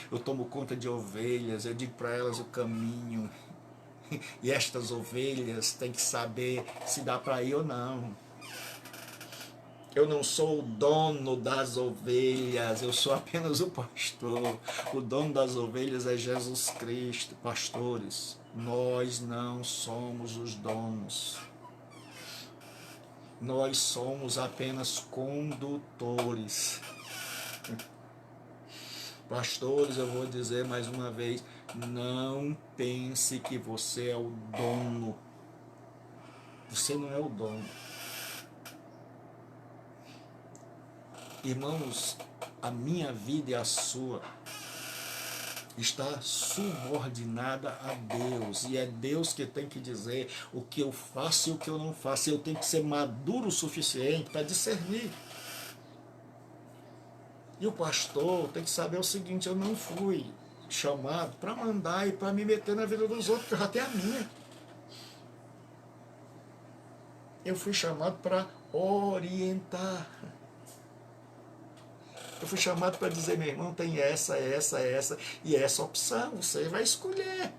Eu tomo conta de ovelhas, eu digo para elas o caminho. E estas ovelhas têm que saber se dá para ir ou não. Eu não sou o dono das ovelhas, eu sou apenas o pastor. O dono das ovelhas é Jesus Cristo. Pastores, nós não somos os donos. Nós somos apenas condutores. Pastores, eu vou dizer mais uma vez, não pense que você é o dono. Você não é o dono. Irmãos, a minha vida e a sua está subordinada a Deus, e é Deus que tem que dizer o que eu faço e o que eu não faço. Eu tenho que ser maduro o suficiente para discernir. E o pastor tem que saber o seguinte, eu não fui chamado para mandar e para me meter na vida dos outros, que eu já tenho a minha. Eu fui chamado para orientar. Eu fui chamado para dizer, meu irmão, tem essa e essa opção, você vai escolher.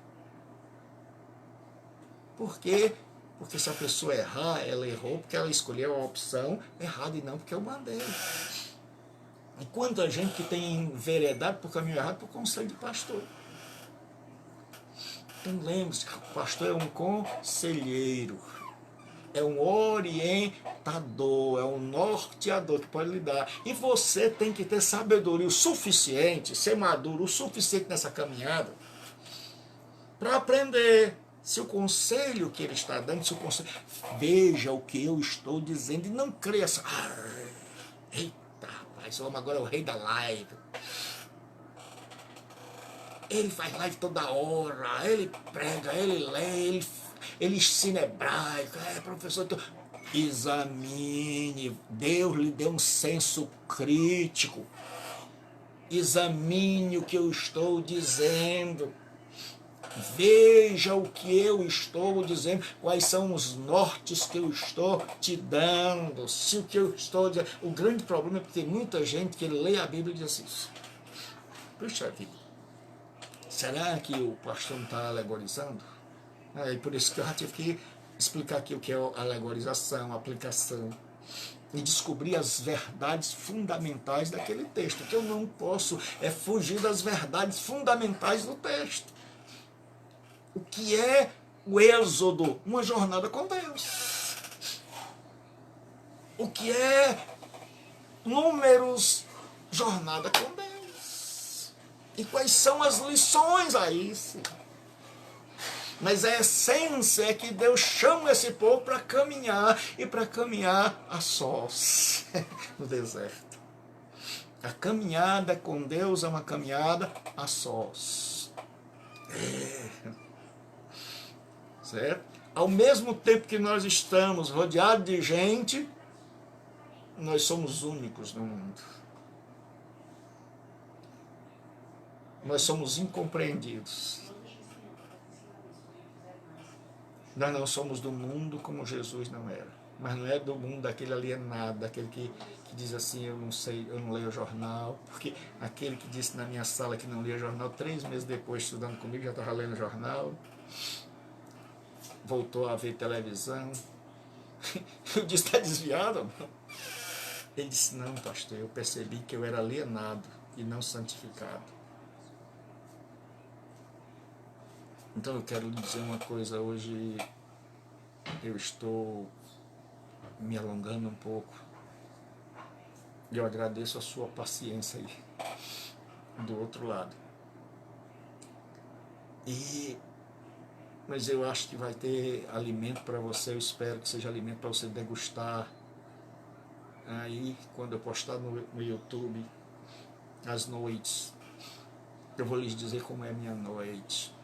Por quê? Porque se a pessoa errar, ela errou porque ela escolheu a opção errada e não porque eu mandei. E quanta gente que tem enveredado por caminho errado por conselho de pastor. Então lembre-se, o pastor é um conselheiro. É um orientador, é um norteador que pode lhe dar. E você tem que ter sabedoria o suficiente, ser maduro o suficiente nessa caminhada, para aprender se o conselho que ele está dando, se o conselho... Veja o que eu estou dizendo e não cresça. Eita, rapaz, o homem agora é o rei da live. Ele faz live toda hora, ele prega, ele lê, ele ensina hebraico, professor. Examine, Deus lhe deu um senso crítico. Examine o que eu estou dizendo. Veja o que eu estou dizendo, quais são os nortes que eu estou te dando. Se o que eu estou dizendo. O grande problema é que tem muita gente que lê a Bíblia e diz assim: puxa vida, será que o pastor não está alegorizando? E por isso que eu tive que explicar aqui o que é alegorização, aplicação, e descobrir as verdades fundamentais daquele texto. O que eu não posso é fugir das verdades fundamentais do texto. O que é o êxodo? Uma jornada com Deus. O que é Números? Jornada com Deus. E quais são as lições a isso? Mas a essência é que Deus chama esse povo para caminhar, e para caminhar a sós no deserto. A caminhada com Deus é uma caminhada a sós. Certo? Ao mesmo tempo que nós estamos rodeados de gente, nós somos únicos no mundo. Nós somos incompreendidos. Nós não somos do mundo como Jesus não era. Mas não é do mundo daquele alienado, daquele que diz assim: eu não sei, eu não leio o jornal. Porque aquele que disse na minha sala que não lia jornal, 3 meses depois, estudando comigo, já estava lendo jornal. Voltou a ver televisão. Eu disse: está desviado? Ele disse: não, pastor, eu percebi que eu era alienado e não santificado. Então eu quero lhe dizer uma coisa, hoje eu estou me alongando um pouco. E eu agradeço a sua paciência aí, do outro lado. Mas eu acho que vai ter alimento para você, eu espero que seja alimento para você degustar. Aí, quando eu postar no YouTube, as noites, eu vou lhes dizer como é a minha noite.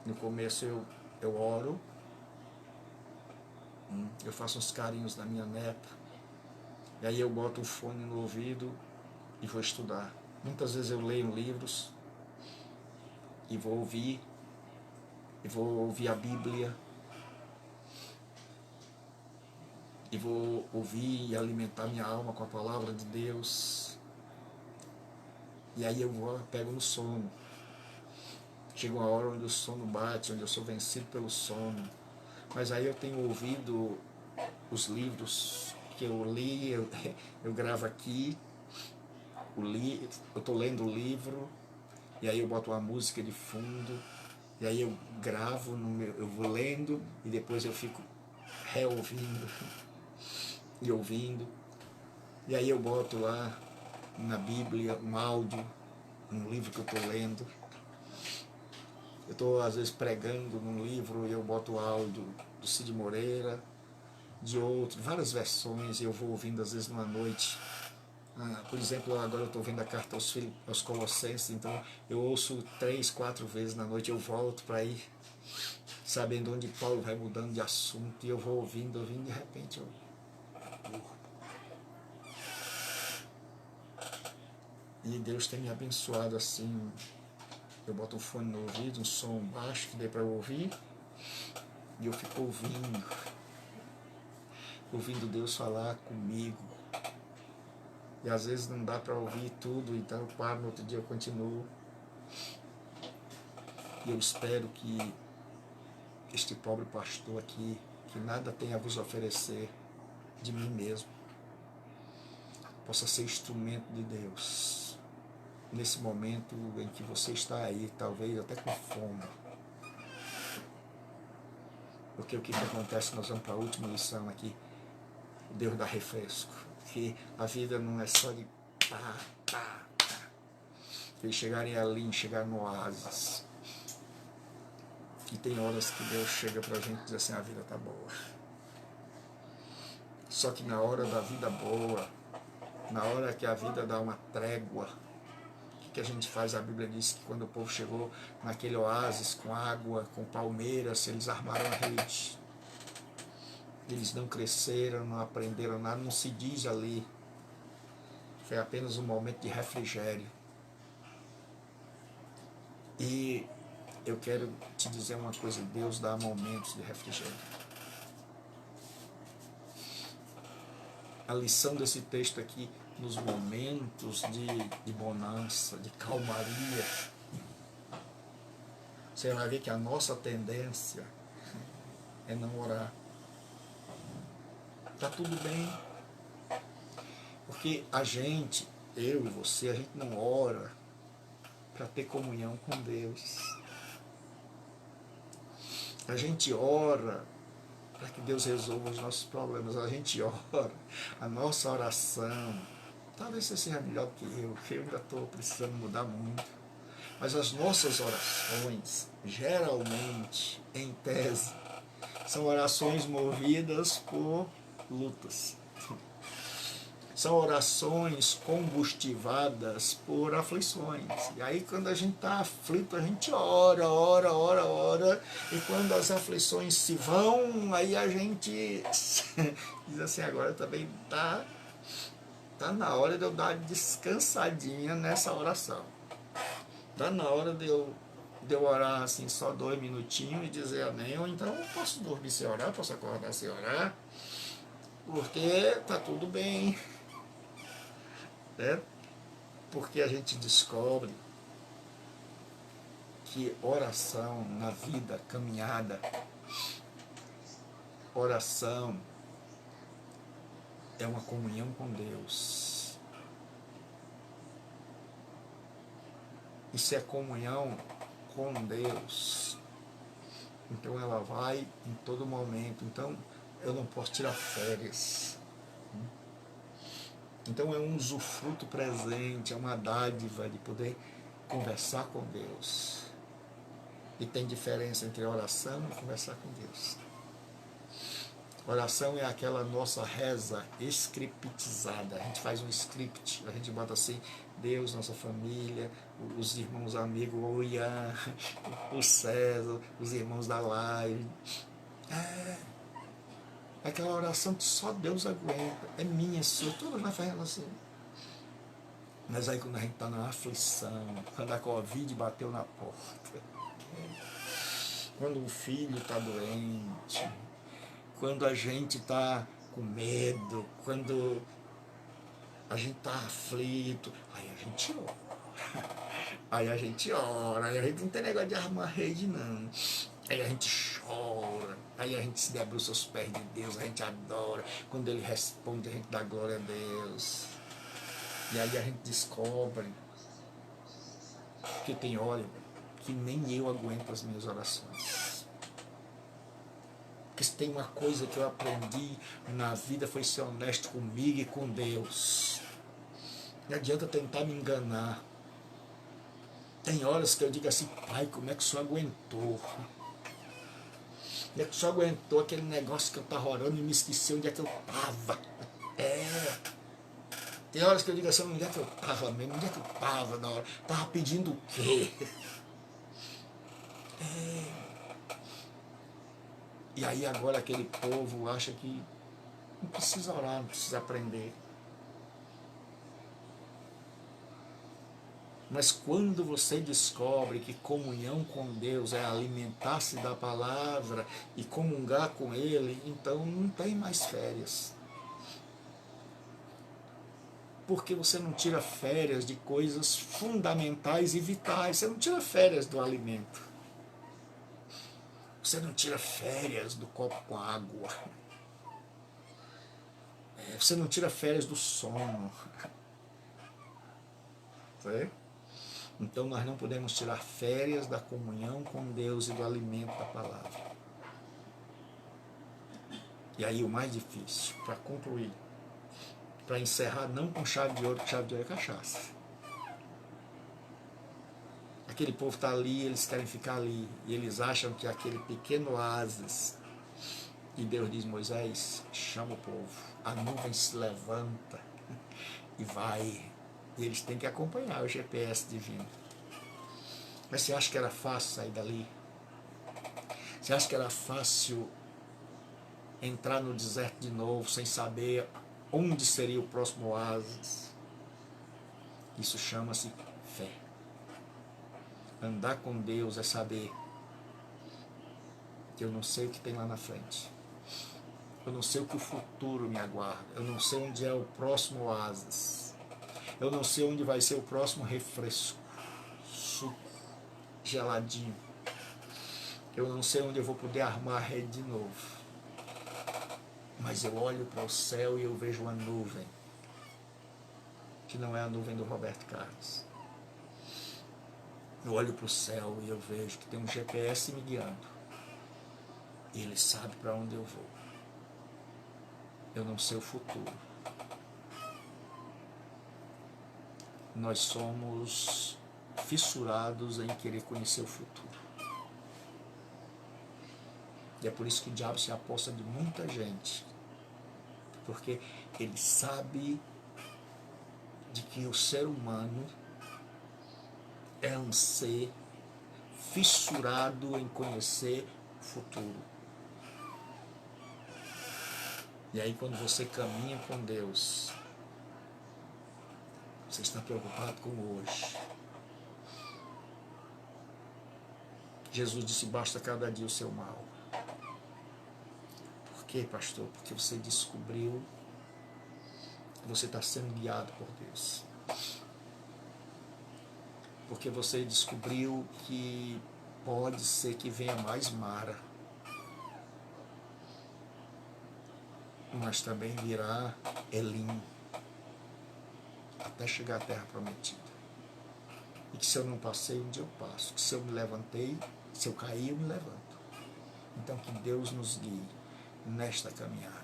No começo eu oro, eu faço uns carinhos na minha neta, e aí eu boto o fone no ouvido e vou estudar. Muitas vezes eu leio livros e vou ouvir a Bíblia, e vou ouvir e alimentar minha alma com a palavra de Deus. E aí eu pego no sono. Chega uma hora onde o sono bate, onde eu sou vencido pelo sono. Mas aí eu tenho ouvido os livros que eu li, eu gravo aqui, eu estou lendo o livro, e aí eu boto uma música de fundo, e aí eu gravo, eu vou lendo, e depois eu fico reouvindo e ouvindo. E aí eu boto lá na Bíblia um áudio, um livro que eu estou lendo. Eu estou às vezes pregando num livro e eu boto o áudio do Cid Moreira, de outro, várias versões, e eu vou ouvindo às vezes numa noite. Por exemplo, agora eu estou vendo a carta aos Colossenses, então eu ouço 3, 4 vezes na noite, eu volto para ir sabendo onde Paulo vai mudando de assunto, e eu vou ouvindo, de repente eu durmo. E Deus tem me abençoado assim. Eu boto o fone no ouvido, um som baixo que dê para eu ouvir, e eu fico ouvindo Deus falar comigo. E às vezes não dá para ouvir tudo, então eu paro, no outro dia eu continuo. E eu espero que este pobre pastor aqui, que nada tem a vos oferecer de mim mesmo, possa ser instrumento de Deus. Nesse momento em que você está aí, talvez até com fome. Porque o que acontece, nós vamos para a última lição aqui, Deus dá refresco. Que a vida não é só de eles chegarem ali, chegar no oásis. E tem horas que Deus chega para a gente e diz assim: a vida está boa. Só que na hora da vida boa, na hora que a vida dá uma trégua, que a gente faz, a Bíblia diz que quando o povo chegou naquele oásis com água, com palmeiras, eles armaram a rede. Eles não cresceram, não aprenderam nada, não se diz ali. Foi apenas um momento de refrigério. E eu quero te dizer uma coisa, Deus dá momentos de refrigério. A lição desse texto aqui, nos momentos de bonança, de calmaria, você vai ver que a nossa tendência é não orar. Está tudo bem. Porque a gente, eu e você, a gente não ora para ter comunhão com Deus. A gente ora para que Deus resolva os nossos problemas. A gente ora, a nossa oração, talvez você seja melhor que eu ainda estou precisando mudar muito. Mas as nossas orações, geralmente, em tese, são orações movidas por lutas. São orações combustivadas por aflições. E aí quando a gente está aflito, a gente ora. E quando as aflições se vão, aí a gente diz assim, agora também tá na hora de eu dar descansadinha nessa oração. Tá na hora de eu orar assim só 2 minutinhos e dizer amém. Ou então eu posso dormir sem orar, posso acordar sem orar, porque tá tudo bem. Né? Porque a gente descobre que oração na vida, caminhada, oração é uma comunhão com Deus. Isso é comunhão com Deus. Então ela vai em todo momento. Então eu não posso tirar férias. Então é um usufruto presente, é uma dádiva de poder conversar com Deus. E tem diferença entre oração e conversar com Deus. Oração é aquela nossa reza scriptizada. A gente faz um script, a gente bota assim, Deus, nossa família, os irmãos amigos, o Ian, o César, os irmãos da live. Aquela oração que só Deus aguenta, é minha, sua, todos nós fazemos assim. Mas aí quando a gente está na aflição, quando a Covid bateu na porta, quando o filho está doente, quando a gente está com medo, quando a gente está aflito, aí a gente ora. Aí a gente ora, aí a gente não tem negócio de armar rede não. Aí a gente chora, aí a gente se debruça aos pés de Deus, a gente adora. Quando Ele responde, a gente dá glória a Deus. E aí a gente descobre que tem hora que nem eu aguento as minhas orações. Porque se tem uma coisa que eu aprendi na vida foi ser honesto comigo e com Deus. Não adianta tentar me enganar. Tem horas que eu digo assim, pai, como é que o senhor aguentou? Como é que o senhor aguentou aquele negócio que eu estava orando e me esqueci onde é que eu estava? Tem horas que eu digo assim, onde é que eu estava mesmo? Onde é que eu estava na hora? Estava pedindo o quê? E aí agora aquele povo acha que não precisa orar, não precisa aprender. Mas quando você descobre que comunhão com Deus é alimentar-se da palavra e comungar com Ele, então não tem mais férias. Porque você não tira férias de coisas fundamentais e vitais. Você não tira férias do alimento. Você não tira férias do copo com água. Você não tira férias do sono. Certo? Então nós não podemos tirar férias da comunhão com Deus e do alimento da palavra. E aí o mais difícil, para concluir, para encerrar não com chave de ouro, que chave de ouro é cachaça. Aquele povo está ali, eles querem ficar ali, e eles acham que aquele pequeno oásis, e Deus diz, Moisés, chama o povo, a nuvem se levanta e vai E eles têm que acompanhar o GPS divino. Mas você acha que era fácil sair dali? Você acha que era fácil entrar no deserto de novo, sem saber onde seria o próximo oásis? Isso chama-se fé. Andar com Deus é saber que eu não sei o que tem lá na frente. Eu não sei o que o futuro me aguarda. Eu não sei onde é o próximo oásis. Eu não sei onde vai ser o próximo refresco, suco, geladinho. Eu não sei onde eu vou poder armar a rede de novo. Mas eu olho para o céu e eu vejo uma nuvem, que não é a nuvem do Roberto Carlos. Eu olho para o céu e eu vejo que tem um GPS me guiando. E ele sabe para onde eu vou. Eu não sei o futuro. Nós somos fissurados em querer conhecer o futuro. E é por isso que o diabo se aposta de muita gente. Porque ele sabe de que o ser humano é um ser fissurado em conhecer o futuro. E aí quando você caminha com Deus, você está preocupado com o hoje. Jesus disse, basta cada dia o seu mal. Por quê, pastor? Porque você descobriu que você está sendo guiado por Deus. Porque você descobriu que pode ser que venha mais mara, mas também virá Elim, até chegar à terra prometida. E que se eu não passei, um dia eu passo. Que se eu me levantei, se eu cair, eu me levanto. Então que Deus nos guie nesta caminhada.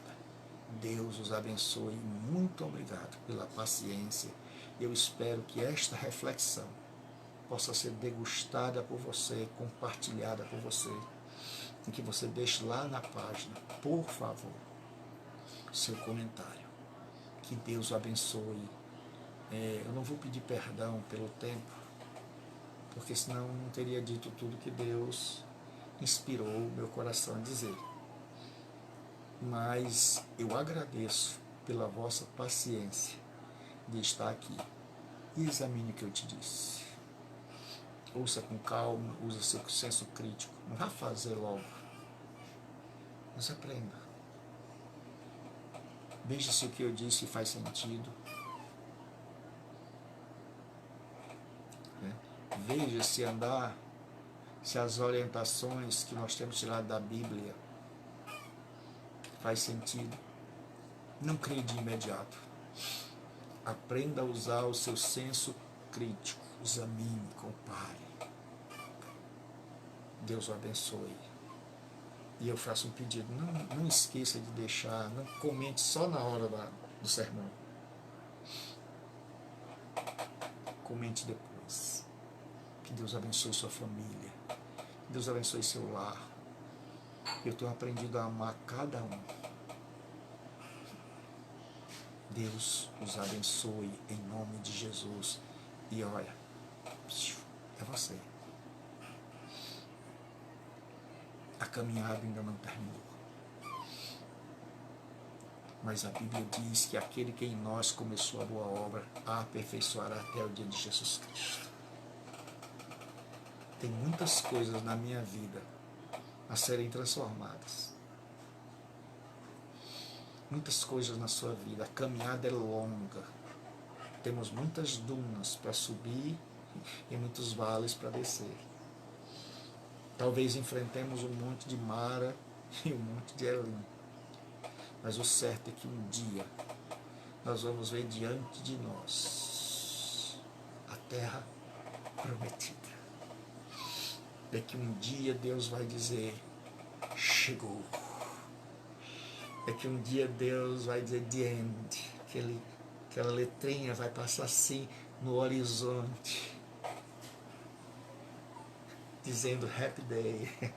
Deus os abençoe. Muito obrigado pela paciência. Eu espero que esta reflexão possa ser degustada por você, compartilhada por você. E que você deixe lá na página, por favor, seu comentário. Que Deus o abençoe. Eu não vou pedir perdão pelo tempo, porque senão não teria dito tudo que Deus inspirou o meu coração a dizer. Mas eu agradeço pela vossa paciência de estar aqui. E examine o que eu te disse. Ouça com calma, use seu senso crítico. Não vá fazer logo. Mas aprenda. Veja se o que eu disse faz sentido. Veja se as orientações que nós temos tirado da Bíblia faz sentido. Não creia de imediato. Aprenda a usar o seu senso crítico. Examine, compare. Deus o abençoe. E eu faço um pedido. Não esqueça de deixar, não comente só na hora do sermão. Comente depois. Que Deus abençoe sua família. Que Deus abençoe seu lar. Eu tenho aprendido a amar cada um. Deus os abençoe em nome de Jesus. E olha, é você. A caminhada ainda não terminou. Mas a Bíblia diz que aquele que em nós começou a boa obra a aperfeiçoará até o dia de Jesus Cristo. Tem muitas coisas na minha vida a serem transformadas. Muitas coisas na sua vida. A caminhada é longa. Temos muitas dunas para subir e muitos vales para descer. Talvez enfrentemos um monte de Mara e um monte de Elim. Mas o certo é que um dia nós vamos ver diante de nós a terra prometida. É que um dia Deus vai dizer, chegou. É que um dia Deus vai dizer, the end. Aquela letrinha vai passar assim no horizonte, dizendo happy day,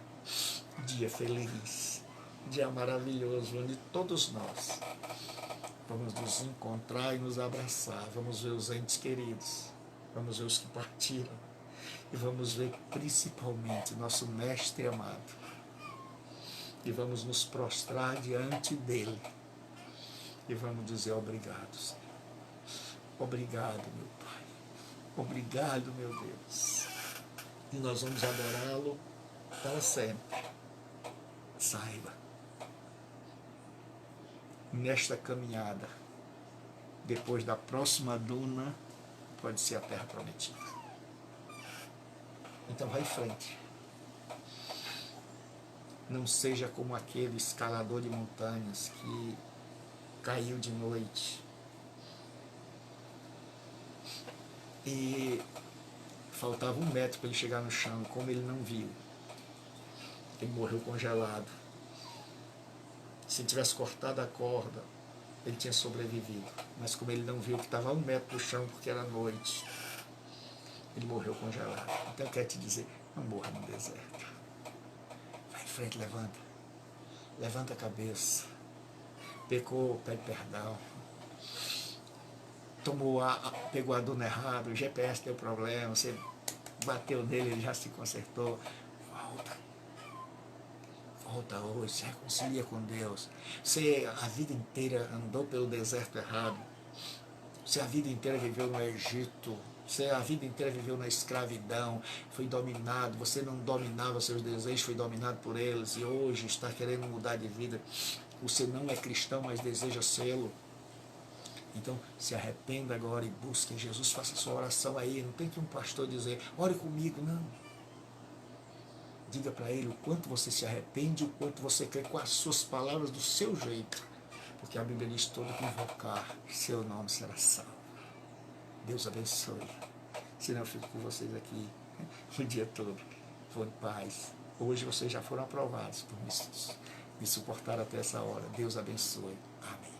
dia feliz, dia maravilhoso, onde todos nós Vamos nos encontrar e nos abraçar. Vamos ver os entes queridos. Vamos ver os que partiram. E vamos ver principalmente nosso Mestre amado. E vamos nos prostrar diante dele. E vamos dizer obrigado, Senhor. Obrigado, meu Pai. Obrigado, meu Deus. E nós vamos adorá-lo para sempre. Saiba, nesta caminhada, depois da próxima duna, pode ser a terra prometida. Então vai em frente. Não seja como aquele escalador de montanhas que caiu de noite e faltava 1 metro para ele chegar no chão, e como ele não viu, ele morreu congelado. Se ele tivesse cortado a corda, ele tinha sobrevivido, mas como ele não viu que estava a 1 metro do chão porque era noite, ele morreu congelado. Então eu quero te dizer, não morra no deserto. Vai em frente, levanta a cabeça. Pecou, pede perdão. Pegou a duna errada, o GPS deu problema, você bateu nele, ele já se consertou. Volta hoje, se reconcilia com Deus. Você a vida inteira andou pelo deserto errado. Você a vida inteira viveu no Egito. Você a vida inteira viveu na escravidão, foi dominado, você não dominava seus desejos, foi dominado por eles, e hoje está querendo mudar de vida. Você não é cristão, mas deseja sê-lo. Então, se arrependa agora e busque Jesus, faça sua oração aí. Não tem que um pastor dizer, ore comigo, não. Diga para ele o quanto você se arrepende, o quanto você crê com as suas palavras, do seu jeito. Porque a Bíblia diz, todo que invocar, seu nome será salvo. Deus abençoe. Senão eu fico com vocês aqui o dia todo. Vou em paz. Hoje vocês já foram aprovados por me suportar até essa hora. Deus abençoe. Amém.